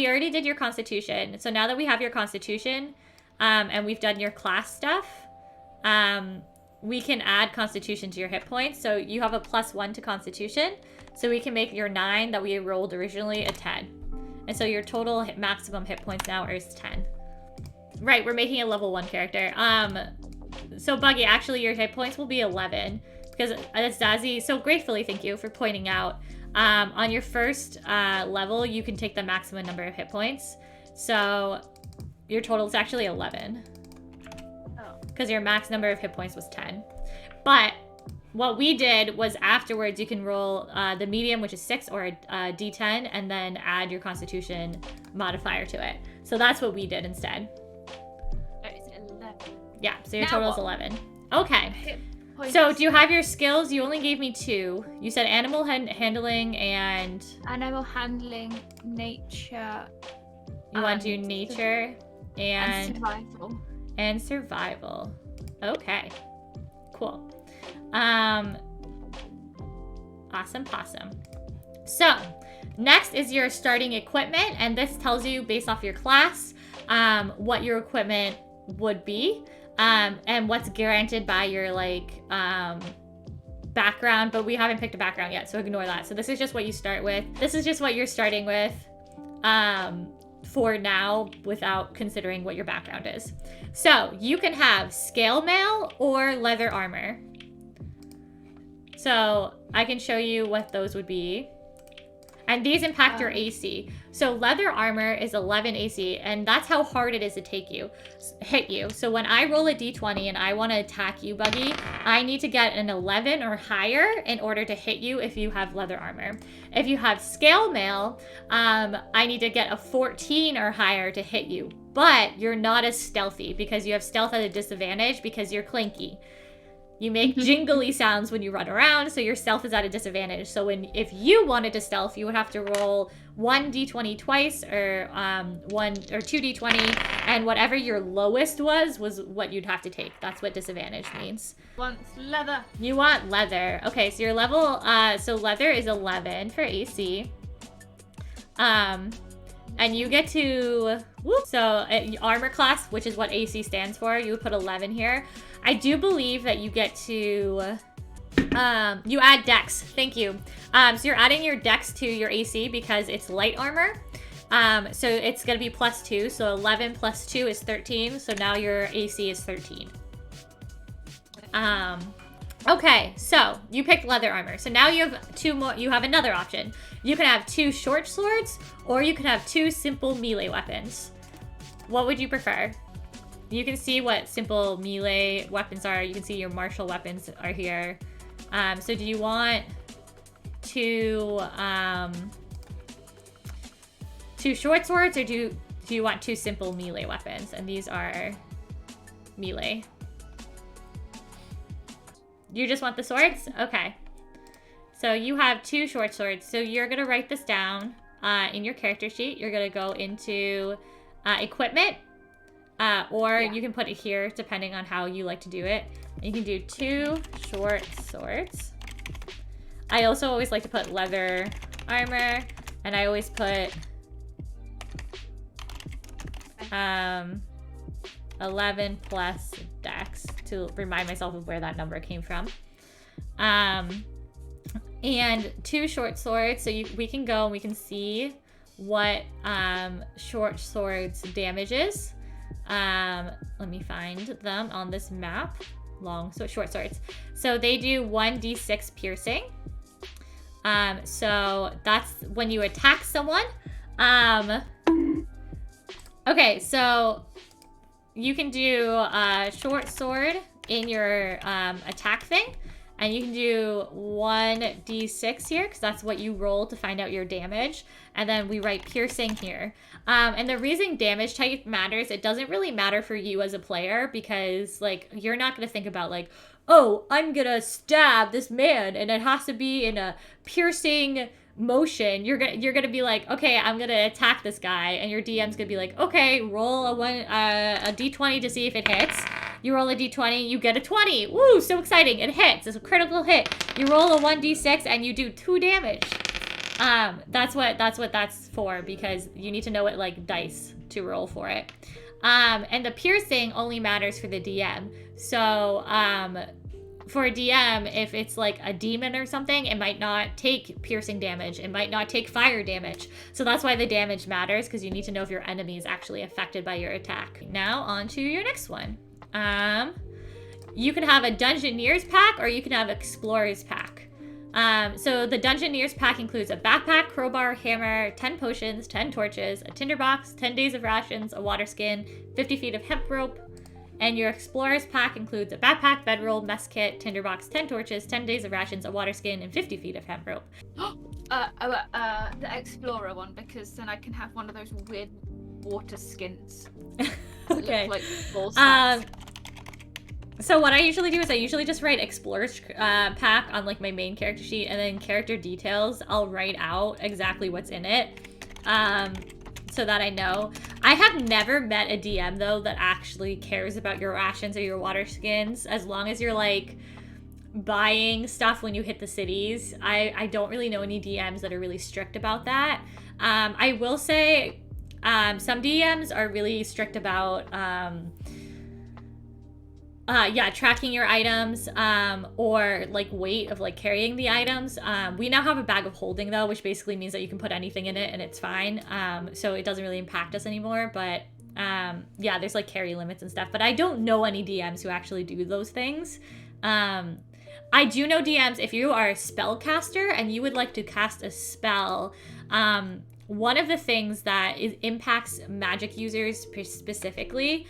already did your constitution. So now that we have your constitution, and we've done your class stuff, we can add constitution to your hit points. So you have a +1 to constitution. So we can make your 9 that we rolled originally a 10. And so your total maximum hit points now is 10. Right, we're making a level 1 character. So Buggy, actually your hit points will be 11. Because as Dazzy, so gratefully thank you for pointing out, on your first level, you can take the maximum number of hit points. So your total is actually 11. Because your max number of hit points was 10. But what we did was afterwards you can roll the medium, which is 6, or a d10, and then add your constitution modifier to it. So that's what we did instead. It's 11. Yeah, so your Now total is what? 11. Okay. Hit points. So do you have your skills? You only gave me 2. You said animal handling and... Animal handling, nature. You want to do nature and survival. And survival. Okay. Cool. Awesome possum. So next is your starting equipment, and this tells you based off your class what your equipment would be, and what's granted by your like background, but we haven't picked a background yet, so ignore that. So this is just what you start with. This is just what you're starting with for now without considering what your background is. So you can have scale mail or leather armor. So I can show you what those would be. And these impact your AC. So leather armor is 11 AC, and that's how hard it is to hit you. So when I roll a d20 and I want to attack you, Buggy, I need to get an 11 or higher in order to hit you if you have leather armor. If you have scale mail, I need to get a 14 or higher to hit you. But you're not as stealthy because you have stealth at a disadvantage because you're clanky. You make jingly sounds when you run around, so your stealth is at a disadvantage. So if you wanted to stealth, you would have to roll 1d20 twice, or 2d20, and whatever your lowest was what you'd have to take. That's what disadvantage means. Wants leather. You want leather. Okay, so your level, so leather is 11 for AC. And you get to, so armor class, which is what AC stands for, you would put 11 here. I do believe that you get to, you add dex. Thank you. So you're adding your dex to your AC because it's light armor. So it's going to be +2. So 11 + 2 is 13. So now your AC is 13. Okay, so you picked leather armor. So now you have 2 more. You have another option. You can have 2 short swords, or you can have 2 simple melee weapons. What would you prefer? You can see what simple melee weapons are. You can see your martial weapons are here. So do you want 2 short swords, or do you want 2 simple melee weapons? And these are melee. You just want the swords? Okay. So you have 2 short swords. So you're going to write this down in your character sheet. You're going to go into equipment. Or you can put it here depending on how you like to do it. You can do 2 short swords. I also always like to put leather armor. And I always put 11 plus dex to remind myself of where that number came from. And 2 short swords, so we can go and we can see what short swords damage is. Let me find them on this map. Short swords. So they do 1d6 piercing. So that's when you attack someone. Okay, so you can do a short sword in your attack thing. And you can do 1d6 here, because that's what you roll to find out your damage. And then we write piercing here. And the reason damage type matters, it doesn't really matter for you as a player, because like you're not going to think about like, oh, I'm going to stab this man and it has to be in a piercing motion. You're gonna be like, okay, I'm gonna attack this guy, and your DM's gonna be like, okay, roll a d20 to see if it hits. You roll a d20, you get a 20. Woo, so exciting. It hits. It's a critical hit. You roll a 1d6 and you do 2 damage. That's what that's for, because you need to know it like dice to roll for it. And the piercing only matters for the DM. So, for a DM, if it's like a demon or something, it might not take piercing damage. It might not take fire damage. So that's why the damage matters, because you need to know if your enemy is actually affected by your attack. Now on to your next one. You can have a Dungeoneer's pack, or you can have Explorer's pack. So the Dungeoneer's pack includes a backpack, crowbar, hammer, 10 potions, 10 torches, a tinderbox, 10 days of rations, a water skin, 50 feet of hemp rope. And your Explorer's pack includes a backpack, bedroll, mess kit, tinderbox, 10 torches, 10 days of rations, a water skin, and 50 feet of hemp rope. The Explorer one, because then I can have one of those weird water skins. Okay. Look like ball sacks. So what I usually do is I usually just write Explorer's pack on like my main character sheet, and then character details, I'll write out exactly what's in it. So that I know. I have never met a DM though that actually cares about your rations or your water skins, as long as you're like buying stuff when you hit the cities. I don't really know any DMs that are really strict about that. I will say some DMs are really strict about tracking your items, or like weight of like carrying the items. We now have a bag of holding though, which basically means that you can put anything in it and it's fine. So it doesn't really impact us anymore, but there's like carry limits and stuff, but I don't know any DMs who actually do those things. I do know DMs, if you are a spellcaster and you would like to cast a spell, one of the things that impacts magic users specifically,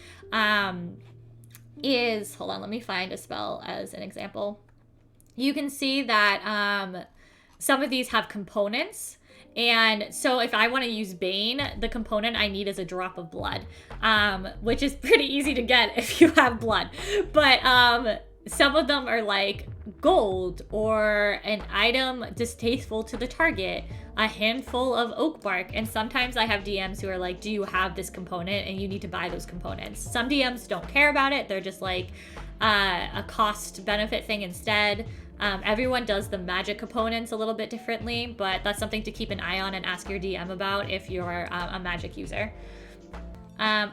is, hold on, let me find a spell as an example. You can see that some of these have components. And so if I want to use Bane, the component I need is a drop of blood, which is pretty easy to get if you have blood. But some of them are like gold, or an item distasteful to the target, a handful of oak bark. And sometimes I have DMs who are like, do you have this component? And you need to buy those components. Some DMs don't care about it. They're just like a cost benefit thing instead. Everyone does the magic components a little bit differently, but that's something to keep an eye on and ask your DM about if you're a magic user.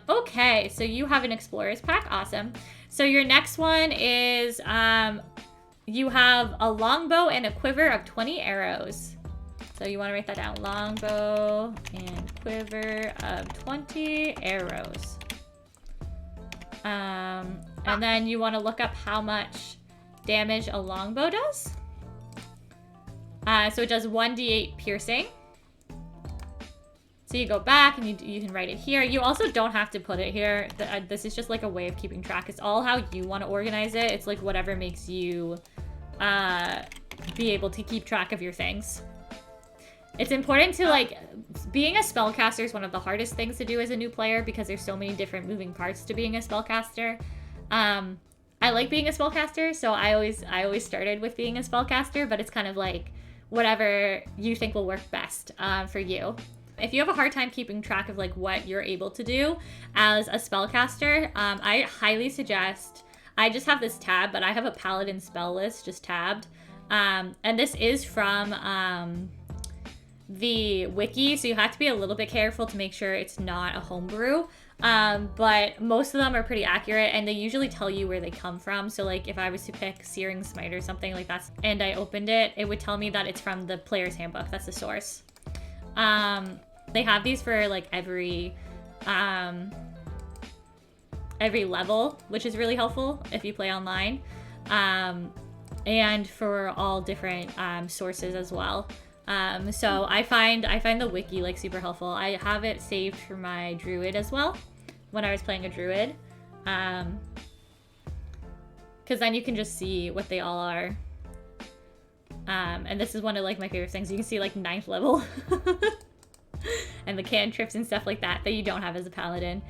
Okay, so you have an Explorer's pack. Awesome. So your next one is you have a longbow and a quiver of 20 arrows. So you want to write that down. Longbow and quiver of 20 arrows. And then you want to look up how much damage a longbow does. So it does 1d8 piercing. So you go back and you can write it here. You also don't have to put it here. This is just like a way of keeping track. It's all how you want to organize it. It's like whatever makes you be able to keep track of your things. It's important to, like, being a spellcaster is one of the hardest things to do as a new player, because there's so many different moving parts to being a spellcaster. I like being a spellcaster, so I always started with being a spellcaster, but it's kind of like whatever you think will work best for you. If you have a hard time keeping track of like what you're able to do as a spellcaster, I highly suggest, I just have this tab, but I have a paladin spell list just tabbed. And this is from the wiki, so you have to be a little bit careful to make sure it's not a homebrew. But most of them are pretty accurate, and they usually tell you where they come from. So like if I was to pick Searing Smite or something like that, and I opened it, it would tell me that it's from the player's handbook. That's the source. They have these for like every level, which is really helpful if you play online. And for all different sources as well. So I find the wiki like super helpful. I have it saved for my druid as well when I was playing a druid. Because then you can just see what they all are. And this is one of like my favorite things. You can see like 9th level and the cantrips and stuff like that you don't have as a paladin.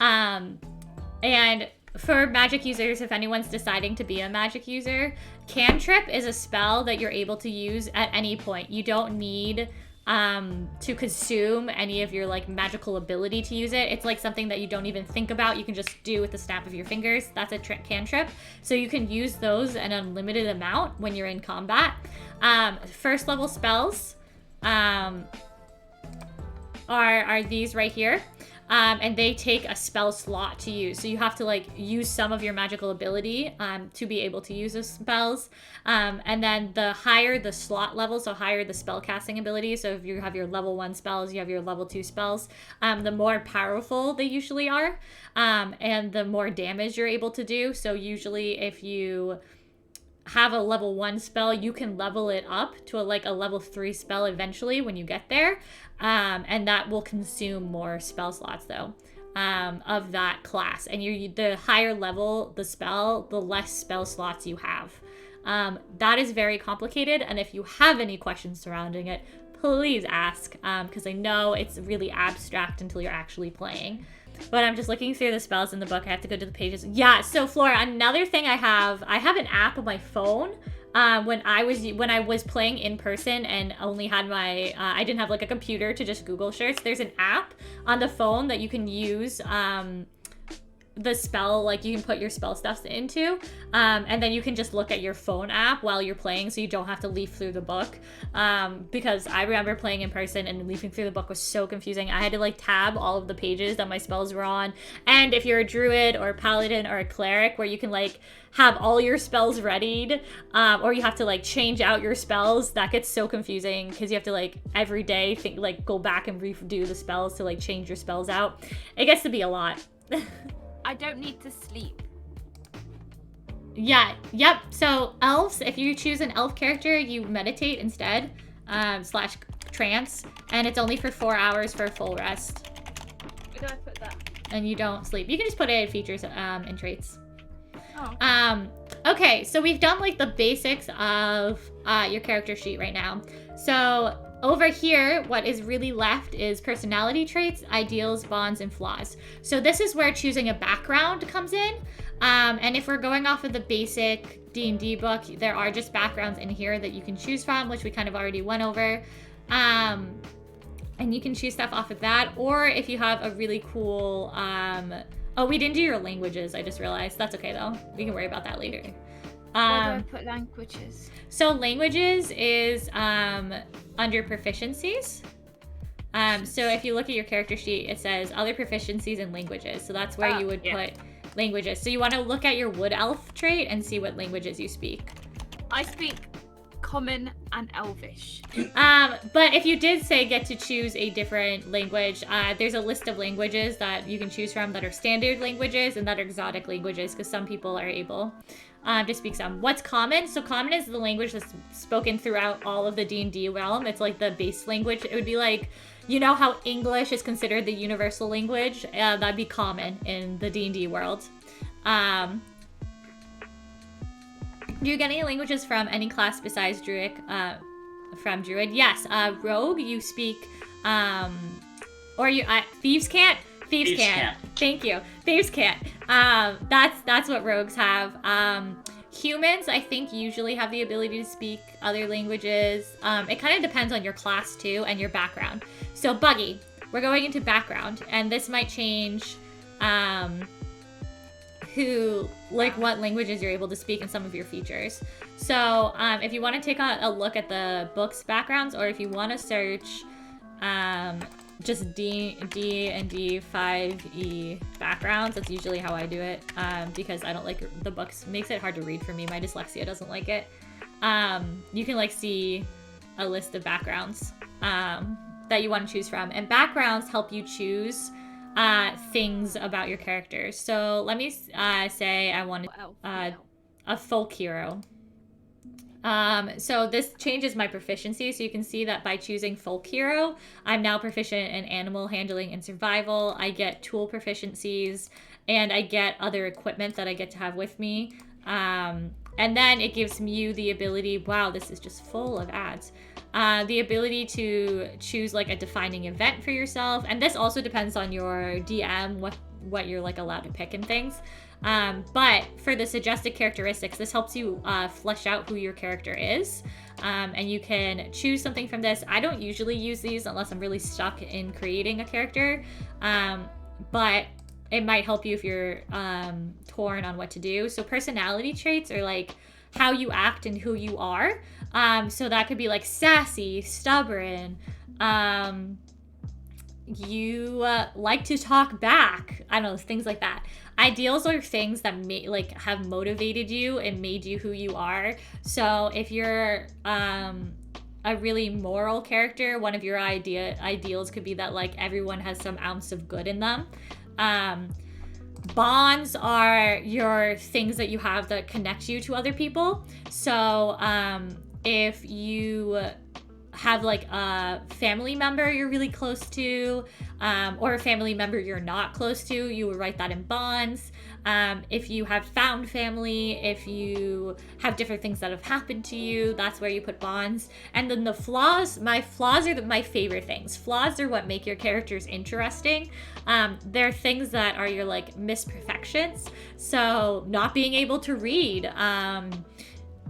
And for magic users, if anyone's deciding to be a magic user, cantrip is a spell that you're able to use at any point. You don't need to consume any of your like magical ability to use it. It's like something that you don't even think about. You can just do with the snap of your fingers. That's a cantrip. So you can use those an unlimited amount when you're in combat. First level spells are these right here. And they take a spell slot to use. So you have to like use some of your magical ability to be able to use those spells. And then the higher the slot level, so higher the spell casting ability. So if you have your level 1 spells, you have your level 2 spells, the more powerful they usually are, and the more damage you're able to do. So usually if you have a level 1 spell, you can level it up to a level 3 spell eventually when you get there. And that will consume more spell slots though, of that class. And the higher level the spell, the less spell slots you have. That is very complicated. And if you have any questions surrounding it, please ask, because I know it's really abstract until you're actually playing. But I'm just looking through the spells in the book. I have to go to the pages. Yeah, so Flora, another thing I have an app on my phone. When I was playing in person and only had my, I didn't have like a computer to just Google search. There's an app on the phone that you can use the spell, like you can put your spell stuffs into, and then you can just look at your phone app while you're playing, so you don't have to leaf through the book, because I remember playing in person and leafing through the book was so confusing. I had to like tab all of the pages that my spells were on. And if you're a druid or a paladin or a cleric, where you can like have all your spells readied, or you have to like change out your spells, that gets so confusing because you have to like every day go back and redo the spells to like change your spells out. It gets to be a lot. I don't need to sleep. Yeah, yep. So elves, if you choose an elf character, you meditate instead, / trance, and it's only for 4 hours for a full rest. Where do I put that? And you don't sleep. You can just put it in features and traits. Oh. Okay, so we've done like the basics of your character sheet right now. So over here, what is really left is personality traits, ideals, bonds, and flaws. So this is where choosing a background comes in. And if we're going off of the basic D&D book, there are just backgrounds in here that you can choose from, which we kind of already went over. And you can choose stuff off of that. Or if you have a really cool... oh, we didn't do your languages, I just realized. That's okay, though. We can worry about that later. Where do I put languages? So languages is under proficiencies. So if you look at your character sheet, it says other proficiencies in languages. So that's where you would put languages. So you want to look at your wood elf trait and see what languages you speak. I speak Common and Elvish. But if you did say get to choose a different language, there's a list of languages that you can choose from that are standard languages and that are exotic languages, because some people are able to speak some. What's common? So common is the language that's spoken throughout all of the D&D realm. It's like the base language. It would be like, you know how English is considered the universal language? That'd be common in the D&D world. Do you get any languages from any class besides Druid? From Druid? Yes. Rogue, you speak, or you thieves can't. Thieves can't. Thank you. Thieves can't. That's what rogues have. Humans, I think, usually have the ability to speak other languages. It kind of depends on your class, too, and your background. So, Buggy, we're going into background, and this might change what languages you're able to speak in some of your features. So, if you want to take a look at the book's backgrounds, or if you want to search just D&D 5e backgrounds, that's usually how I do it, because I don't like the books. Makes it hard to read for me. My dyslexia doesn't like it. You can see a list of backgrounds that you want to choose from, and backgrounds help you choose things about your characters. So let me say I want a folk hero. So this changes my proficiency. So you can see that by choosing folk hero, I'm now proficient in animal handling and survival. I get tool proficiencies, and I get other equipment that I get to have with me. And then it gives you the ability, wow, this is just full of ads. The ability to choose like a defining event for yourself. And this also depends on your DM, what you're like allowed to pick and things. But for the suggested characteristics, this helps you flesh out who your character is. And you can choose something from this. I don't usually use these unless I'm really stuck in creating a character. But it might help you if you're torn on what to do. So personality traits are like how you act and who you are. So that could be like sassy, stubborn, you like to talk back. I don't know, things like that. Ideals are things that have motivated you and made you who you are. So if you're a really moral character, one of your ideals could be that like everyone has some ounce of good in them. Bonds are your things that you have that connect you to other people. So if you have like a family member you're really close to, or a family member you're not close to, you would write that in bonds. If you have found family, if you have different things that have happened to you, that's where you put bonds. And then the flaws, my flaws are my favorite things. Flaws are what make your characters interesting. They're things that are your like misperfections. So not being able to read,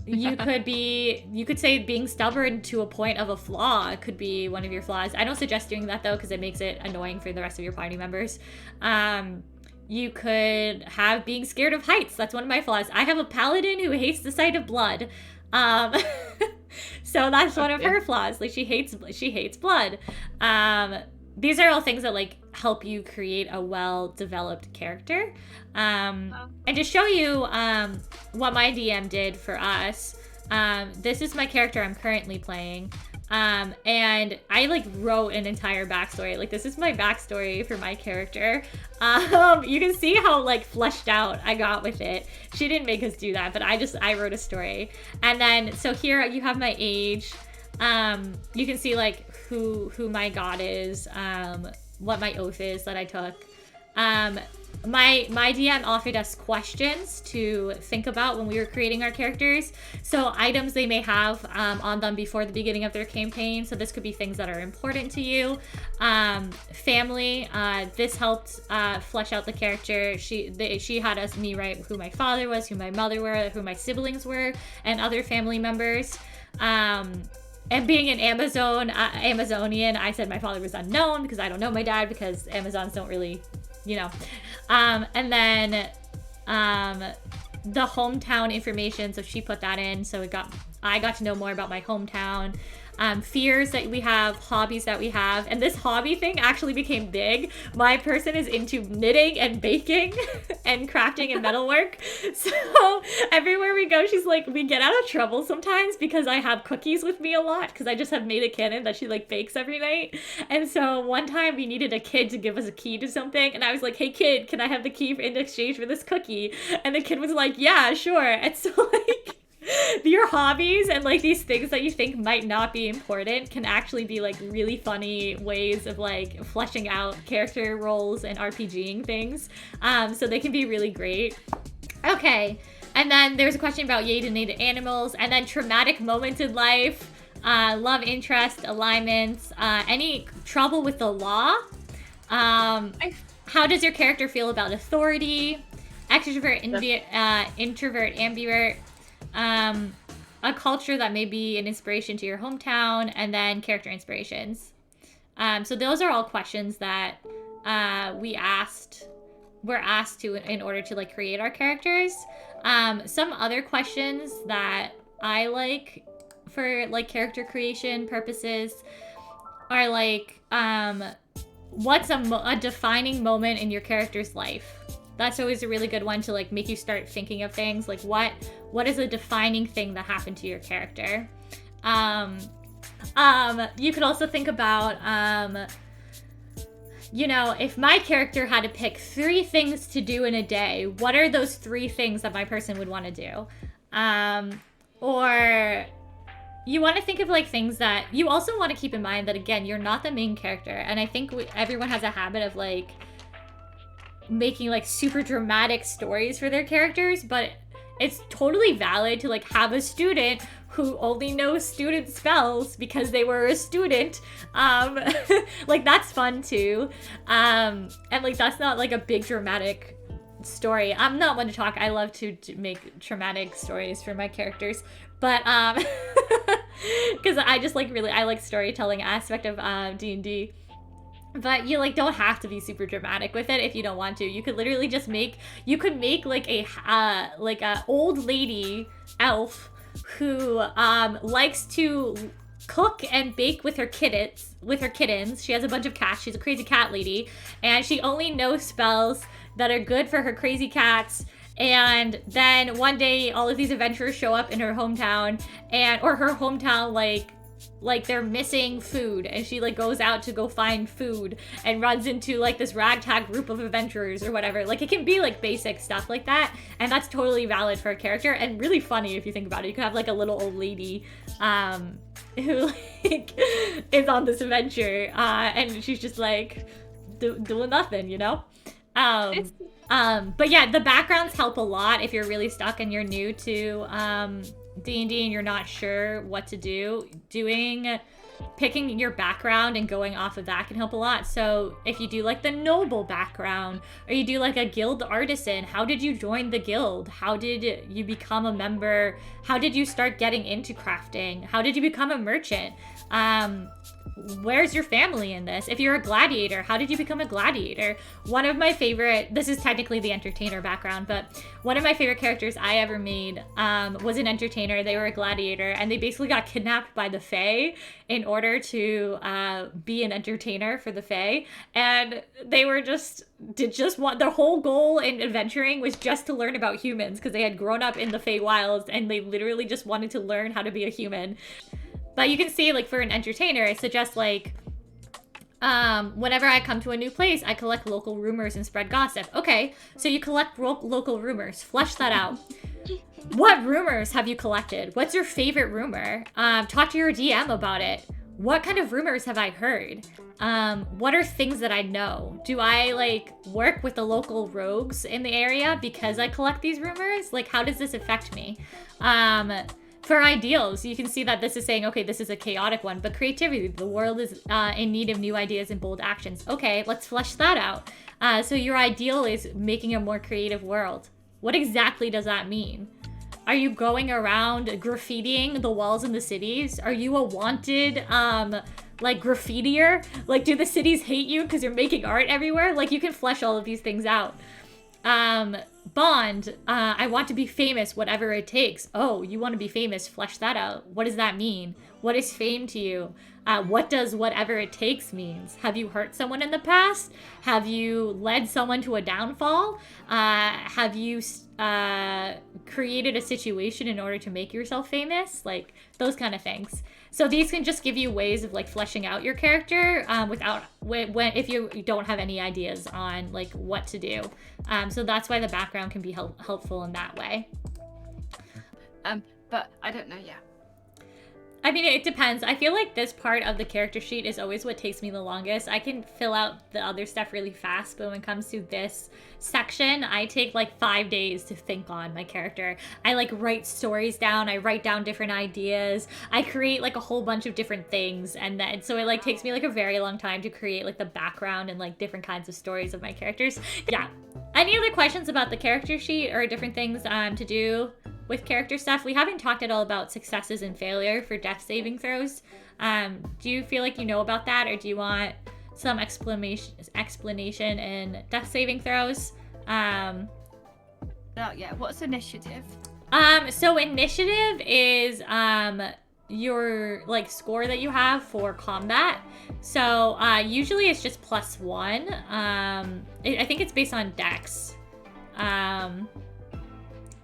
you could say being stubborn to a point of a flaw could be one of your flaws. I don't suggest doing that though, because it makes it annoying for the rest of your party members. You could have being scared of heights. That's one of my flaws. I have a paladin who hates the sight of blood. So that's one of her flaws. Like she hates blood. These are all things that like help you create a well-developed character. And to show you what my DM did for us, this is my character I'm currently playing. And I like wrote an entire backstory. Like this is my backstory for my character. You can see how like fleshed out I got with it. She didn't make us do that, but I wrote a story. And then so here you have my age. You can see like who my god is, what my oath is that I took. My DM offered us questions to think about when we were creating our characters. So items they may have on them before the beginning of their campaign. So this could be things that are important to you. Family, this helped flesh out the character. She had me write who my father was, who my mother were, who my siblings were, and other family members. And being an Amazonian, I said my father was unknown because I don't know my dad because Amazons don't really, and then the hometown information, so she put that in, so I got to know more about my hometown. Fears that we have, hobbies that we have, and this hobby thing actually became big. My person is into knitting and baking and crafting and metalwork. So everywhere we go, she's like, we get out of trouble sometimes because I have cookies with me a lot because I just have made a cannon that she like bakes every night. And so one time we needed a kid to give us a key to something, and I was like, hey kid, can I have the key in exchange for this cookie? And the kid was like, yeah, sure. And so like your hobbies and like these things that you think might not be important can actually be like really funny ways of like fleshing out character roles and RPGing things. So they can be really great. Okay, and then there's a question about yay to native animals, and then traumatic moments in life, love interest, alignments, any trouble with the law. how does your character feel about authority, extrovert, introvert, ambivert, a culture that may be an inspiration to your hometown, and then character inspirations. So those are all questions that we're asked to in order to like create our characters. Some other questions that I like for like character creation purposes are like, what's a defining moment in your character's life? That's always a really good one to like make you start thinking of things like what is a defining thing that happened to your character. You could also think about, if my character had to pick 3 things to do in a day, what are those 3 things that my person would want to do? Or you want to think of like things that you also want to keep in mind that, again, you're not the main character. And I think everyone has a habit of like making like super dramatic stories for their characters, but it's totally valid to like have a student who only knows student spells because they were a student. Like that's fun too. And like that's not like a big dramatic story. I'm not one to talk. I love to make traumatic stories for my characters, but because I just like I like storytelling aspect of D&D. But you like don't have to be super dramatic with it if you don't want to. You could literally just make like a old lady elf who likes to cook and bake with her kittens. She has a bunch of cats. She's a crazy cat lady, and she only knows spells that are good for her crazy cats. And then one day all of these adventurers show up in her hometown, or her hometown like they're missing food, and she like goes out to go find food and runs into like this ragtag group of adventurers or whatever. Like it can be like basic stuff like that, and that's totally valid for a character and really funny if you think about it. You could have like a little old lady who like is on this adventure and she's just like doing nothing, but yeah, the backgrounds help a lot if you're really stuck and you're new to D&D and you're not sure what to do. Picking your background and going off of that can help a lot. So if you do like the noble background, or you do like a guild artisan, how did you join the guild? How did you become a member? How did you start getting into crafting? How did you become a merchant? Where's your family in this? If you're a gladiator, how did you become a gladiator? One of my favorite, this is technically the entertainer background, but one of my favorite characters I ever made was an entertainer. They were a gladiator, and they basically got kidnapped by the Fae in order to be an entertainer for the Fae. And they were their whole goal in adventuring was just to learn about humans, because they had grown up in the Fae Wilds, and they literally just wanted to learn how to be a human. But you can see, like, for an entertainer, it suggests, like, whenever I come to a new place, I collect local rumors and spread gossip. Okay, so you collect local rumors. Flesh that out. What rumors have you collected? What's your favorite rumor? Talk to your DM about it. What kind of rumors have I heard? What are things that I know? Do I, like, work with the local rogues in the area because I collect these rumors? Like, how does this affect me? For ideals, you can see that this is saying, okay, this is a chaotic one, but creativity, the world is in need of new ideas and bold actions. Okay, let's flesh that out. So your ideal is making a more creative world. What exactly does that mean? Are you going around graffitiing the walls in the cities? Are you a wanted, like, graffitier? Like, do the cities hate you because you're making art everywhere? Like, you can flesh all of these things out. Bond, I want to be famous, whatever it takes. Oh, you want to be famous, flesh that out. What does that mean? What is fame to you? What does whatever it takes means? Have you hurt someone in the past? Have you led someone to a downfall? Have you created a situation in order to make yourself famous? Like, those kind of things. So these can just give you ways of, like, fleshing out your character if you don't have any ideas on, like, what to do. So that's why the background can be helpful in that way. But I don't know, yeah. I mean, it depends. I feel like this part of the character sheet is always what takes me the longest. I can fill out the other stuff really fast, but when it comes to this section, I take like 5 days to think on my character. I like write stories down. I write down different ideas. I create like a whole bunch of different things. And then, so it like takes me like a very long time to create like the background and like different kinds of stories of my characters. Yeah. Any other questions about the character sheet or different things to do with character stuff? We haven't talked at all about successes and failure for death saving throws. Do you feel like you know about that, or do you want some explanation in death saving throws? Yeah, what's initiative? So initiative is your like score that you have for combat. So usually it's just +1. I think it's based on dex.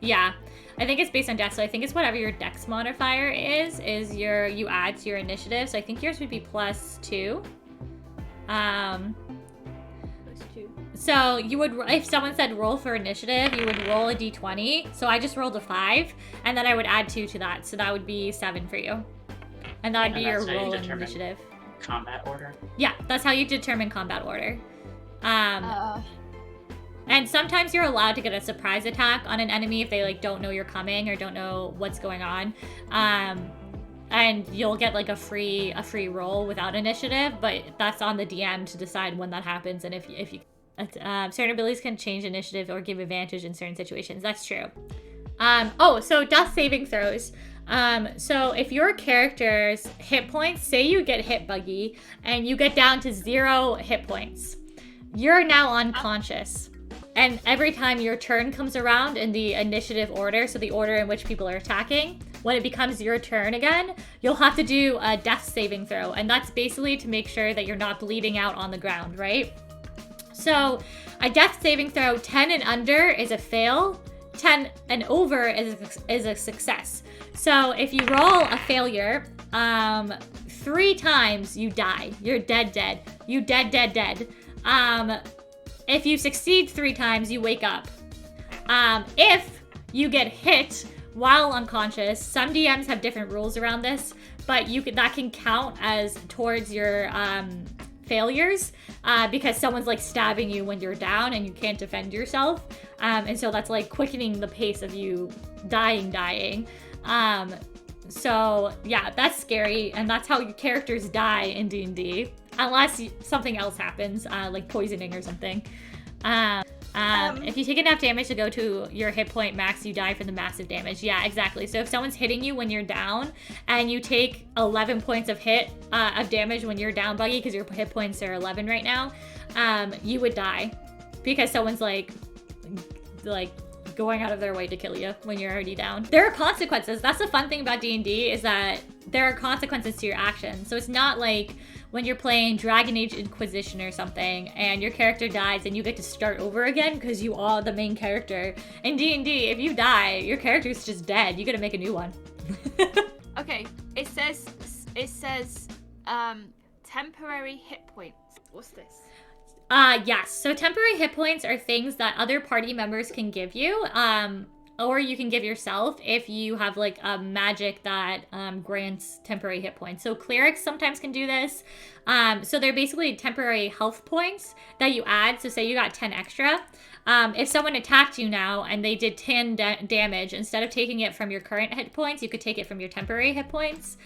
Yeah, I think it's based on dex, so I think it's whatever your dex modifier is you add to your initiative. So I think yours would be +2. +2. So you would, if someone said roll for initiative, you would roll a d20. So I just rolled a 5, and then I would add 2 to that. So that would be 7 for you. And that would be your roll in initiative. Combat order? Yeah, that's how you determine combat order. And sometimes you're allowed to get a surprise attack on an enemy if they like don't know you're coming or don't know what's going on. And you'll get like a free roll without initiative, but that's on the DM to decide when that happens and if you certain abilities can change initiative or give advantage in certain situations. That's true. So death saving throws. So if your character's hit points, say you get hit, Buggy, and you get down to 0 hit points, you're now unconscious. And every time your turn comes around in the initiative order, so the order in which people are attacking, when it becomes your turn again, you'll have to do a death saving throw. And that's basically to make sure that you're not bleeding out on the ground, right? So a death saving throw, 10 and under is a fail, 10 and over is a success. So if you roll a failure, 3 times you die. You're dead. You dead. If you succeed 3 times, you wake up. If you get hit while unconscious, some DMs have different rules around this, but that can count as towards your failures because someone's like stabbing you when you're down and you can't defend yourself. And so that's like quickening the pace of you dying. So yeah, that's scary, and that's how your characters die in D&D, unless something else happens, like poisoning or something. If you take enough damage to go to your hit point max, you die for the massive damage. Yeah, exactly. So if someone's hitting you when you're down, and you take 11 points of damage when you're down, Buggy, because your hit points are 11 right now, you would die because someone's like going out of their way to kill you when you're already down. There are consequences. That's the fun thing about D&D, is that there are consequences to your actions. So it's not like when you're playing Dragon Age Inquisition or something and your character dies and you get to start over again because you are the main character. In D&D, if you die, your character's just dead. You gotta make a new one. Okay, it says temporary hit points. What's this? Yes. So temporary hit points are things that other party members can give you, or you can give yourself if you have like a magic that grants temporary hit points. So clerics sometimes can do this. So they're basically temporary health points that you add. So say you got 10 extra. If someone attacked you now and they did 10 damage, instead of taking it from your current hit points, you could take it from your temporary hit points.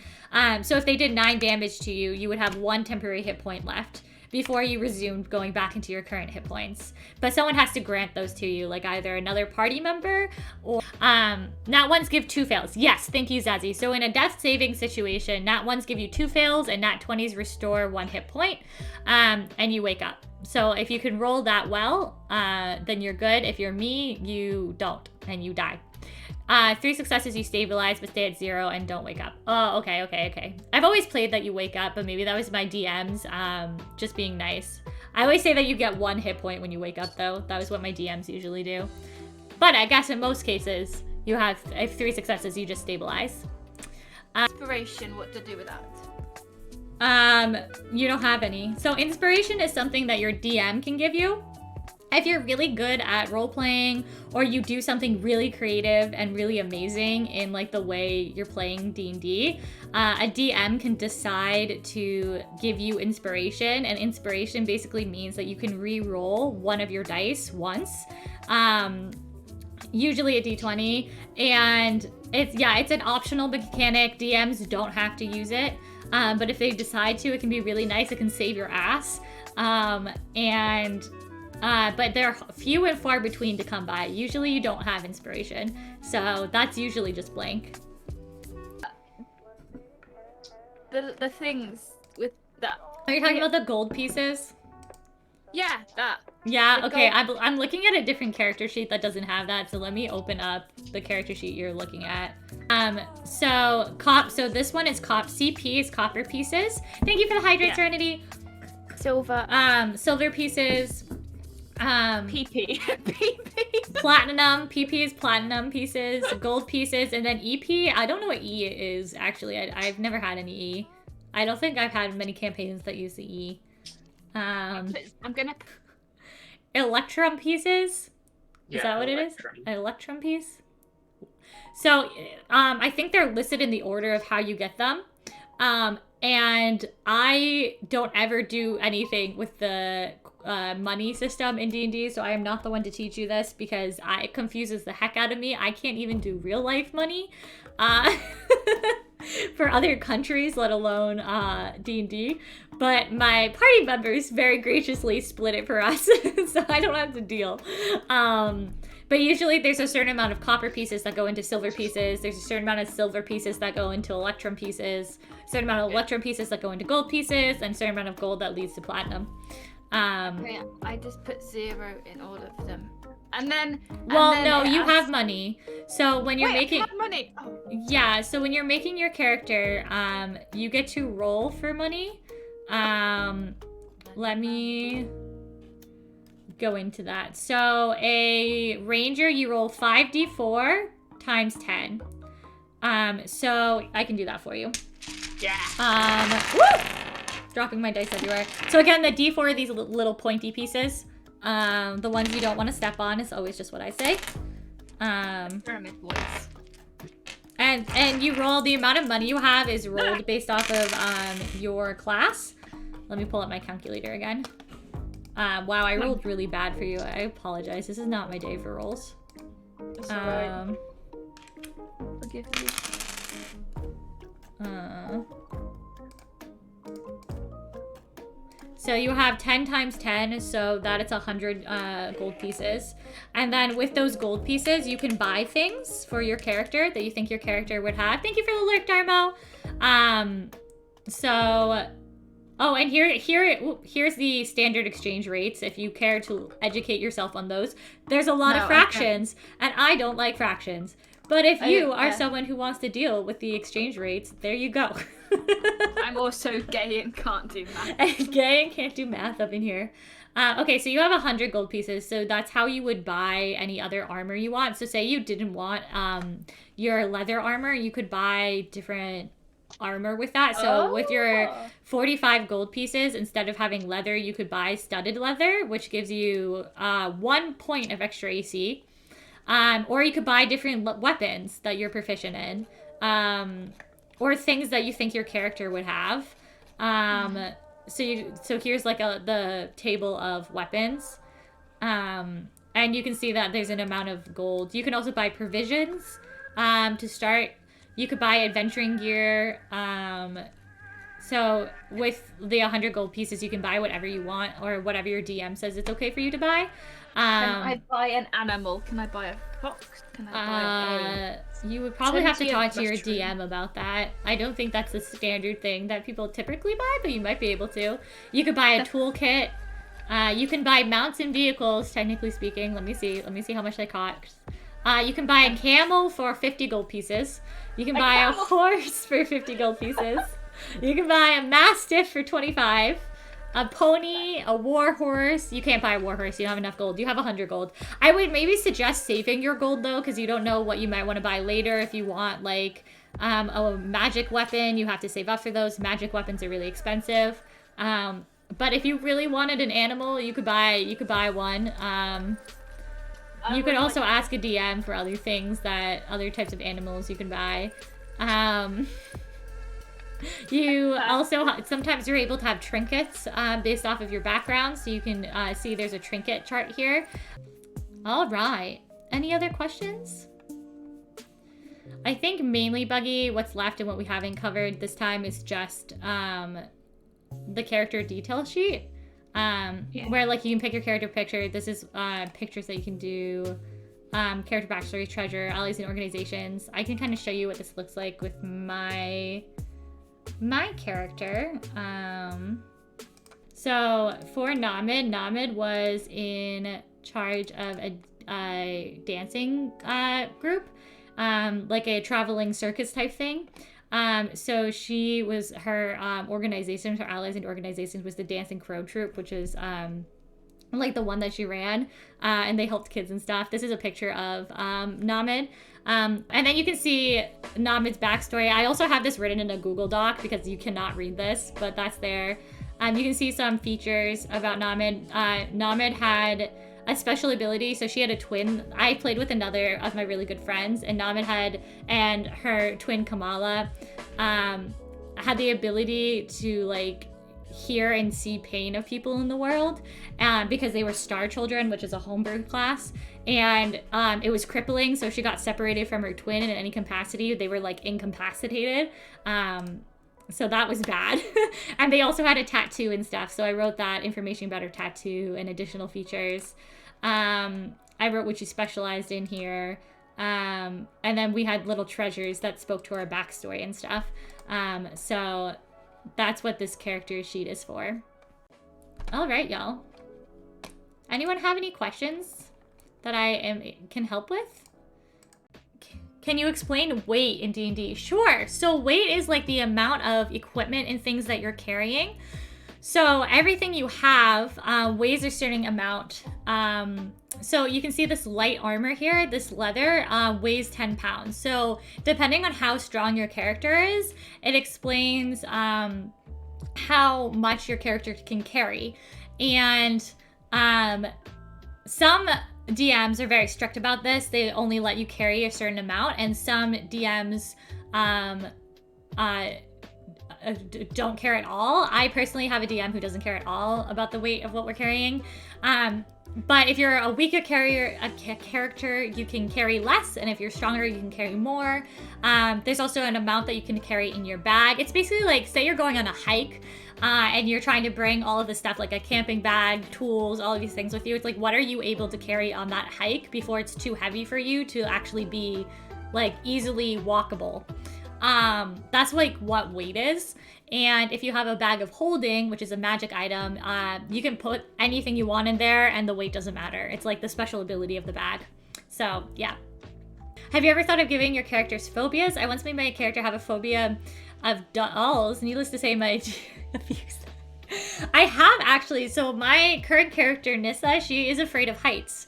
So if they did 9 damage to you, you would have 1 temporary hit point left before you resumed going back into your current hit points. But someone has to grant those to you, like either another party member or nat ones give 2 fails. Yes, thank you, Zazie. So in a death saving situation, nat ones give you 2 fails and nat 20s restore 1 hit point, and you wake up. So if you can roll that well, then you're good. If you're me, you don't and you die. 3 successes, you stabilize but stay at 0 and don't wake up. Oh, okay. I've always played that you wake up, but maybe that was my DMs just being nice. I always say that you get 1 hit point when you wake up, though. That was what my DMs usually do. But I guess in most cases, you have 3 successes, you just stabilize. Inspiration, what to do with that? You don't have any. So inspiration is something that your DM can give you. if you're really good at role-playing, or you do something really creative and really amazing in like the way you're playing D&D, a DM can decide to give you inspiration, and inspiration basically means that you can re-roll one of your dice once, usually a d20, and it's an optional mechanic. DMs don't have to use it, but if they decide to, it can be really nice. It can save your ass, but they're few and far between to come by. Usually you don't have inspiration, so that's usually just blank. The things with that. Are you talking about the gold pieces? Yeah, that. Yeah, The okay, gold- I'm looking at a different character sheet that doesn't have that, so let me open up the character sheet you're looking at. So this one is CP is copper pieces. Thank you for the hydrate, Yeah. Serenity. Silver. Silver pieces. PP. PP. Platinum. PP is platinum pieces. Gold pieces, and then EP. I don't know what E is, actually. I've never had any E. I don't think I've had many campaigns that use the E. I'm gonna. Electrum pieces. Is that what it is? An electrum piece? So, I think they're listed in the order of how you get them. And I don't ever do anything with the money system in D&D, so I am not the one to teach you this because it confuses the heck out of me. I can't even do real life money for other countries, let alone D&D. But my party members very graciously split it for us, so I don't have to deal. But usually there's a certain amount of copper pieces that go into silver pieces. There's a certain amount of silver pieces that go into electrum pieces. A certain amount of electrum pieces that go into gold pieces, and a certain amount of gold that leads to platinum. Okay, I just put 0 in all of them. And then... You have money. So when you're making... I have money! Oh. Yeah, so when you're making your character, you get to roll for money. Let me go into that. So a ranger, you roll 5d4 times 10. So I can do that for you. Yeah. Woo! Dropping my dice everywhere. So again, the d4 are these little pointy pieces. The ones you don't want to step on is always just what I say. Pyramid boys. And you roll, the amount of money you have is rolled based off of your class. Let me pull up my calculator again. Wow, I rolled really bad for you. I apologize. This is not my day for rolls. That's alright. Forgive me. So you have 10 times 10, so that it's 100 gold pieces. And then with those gold pieces, you can buy things for your character that you think your character would have. Thank you for the lurk, Darmo. Oh, and here's the standard exchange rates, if you care to educate yourself on those. There's a lot of fractions, and I don't like fractions. But if you are someone who wants to deal with the exchange rates, there you go. I'm also gay and can't do math. Gay and can't do math up in here. Okay, so you have 100 gold pieces, so that's how you would buy any other armor you want. So say you didn't want your leather armor, you could buy different armor with that. So with your 45 gold pieces, instead of having leather, you could buy studded leather, which gives you 1 point of extra AC. Or you could buy different weapons that you're proficient in, or things that you think your character would have. So here's like the table of weapons, and you can see that there's an amount of gold. You can also buy provisions to start. You could buy adventuring gear. So with the 100 gold pieces, you can buy whatever you want, or whatever your DM says it's okay for you to buy. Can I buy an animal? Can I buy a fox? Can I buy you would probably have to talk to your mushroom. DM about that. I don't think that's the standard thing that people typically buy, but you might be able to. You could buy a toolkit. You can buy mounts and vehicles, technically speaking. Let me see how much they cost. You can buy a camel for 50 gold pieces. You can buy a horse for 50 gold pieces. You can buy a mastiff for 25. A pony, a war horse. You can't buy a war horse. You don't have enough gold. You have 100 gold. I would maybe suggest saving your gold, though, because you don't know what you might want to buy later. If you want, like, a magic weapon, you have to save up for those. Magic weapons are really expensive. But if you really wanted an animal, you could buy one. You could also ask a DM for other things other types of animals you can buy. You also, sometimes you're able to have trinkets based off of your background. So you can see there's a trinket chart here. All right. Any other questions? I think mainly, Buggy, what's left and what we haven't covered this time is just the character detail sheet. Where like you can pick your character picture. This is pictures that you can do. Character backstory, treasure, allies and organizations. I can kind of show you what this looks like with my character. So for Namid was in charge of a dancing group, like a traveling circus type thing. So her organization, her allies and organizations was the Dancing Crow Troupe, which is like the one that she ran, and they helped kids and stuff. This is a picture of Namid. And then you can see Namid's backstory. I also have this written in a Google Doc because you cannot read this, but that's there. You can see some features about Namid. Namid had a special ability, so she had a twin. I played with another of my really good friends, and Namid and her twin Kamala had the ability to like hear and see pain of people in the world, because they were star children, which is a homebrew class, and it was crippling, so she got separated from her twin in any capacity. They were like incapacitated, so that was bad. And they also had a tattoo and stuff, so I wrote that information about her tattoo and additional features. I wrote what she specialized in here, and then we had little treasures that spoke to her backstory and stuff. So that's what this character sheet is for. All right, y'all. Anyone have any questions that I can help with? Can you explain weight in D&D? Sure. So weight is like the amount of equipment and things that you're carrying. So everything you have weighs a certain amount. So you can see this light armor here, this leather weighs 10 pounds. So depending on how strong your character is, it explains how much your character can carry. And some DMs are very strict about this. They only let you carry a certain amount, and some DMs don't care at all. I personally have a DM who doesn't care at all about the weight of what we're carrying. But if you're a weaker character, you can carry less, and if you're stronger, you can carry more. There's also an amount that you can carry in your bag. It's basically like, say you're going on a hike, and you're trying to bring all of the stuff, like a camping bag, tools, all of these things with you. It's like, what are you able to carry on that hike before it's too heavy for you to actually be like easily walkable? That's like what weight is. And if you have a bag of holding, which is a magic item, you can put anything you want in there and the weight doesn't matter. It's like the special ability of the bag. So yeah. Have you ever thought of giving your characters phobias? I once made my character have a phobia of dolls. Needless to say, my I have actually. So my current character, Nissa, she is afraid of heights.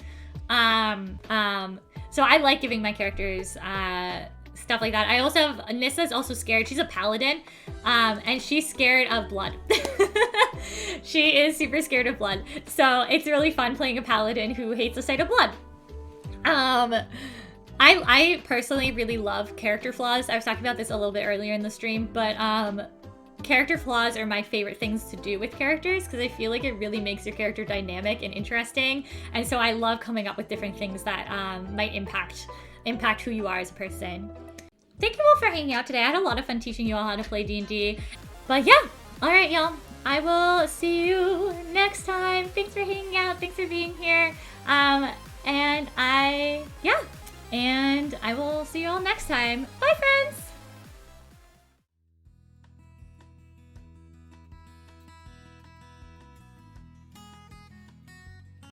So I like giving my characters stuff like that. I also have, Nissa's also scared. She's a paladin, and she's scared of blood. She is super scared of blood. So it's really fun playing a paladin who hates the sight of blood. I personally really love character flaws. I was talking about this a little bit earlier in the stream, but character flaws are my favorite things to do with characters because I feel like it really makes your character dynamic and interesting. And so I love coming up with different things that might impact who you are as a person. Thank you all for hanging out today. I had a lot of fun teaching you all how to play D&D. But yeah, all right, y'all. I will see you next time. Thanks for hanging out. Thanks for being here. And I will see you all next time. Bye, friends.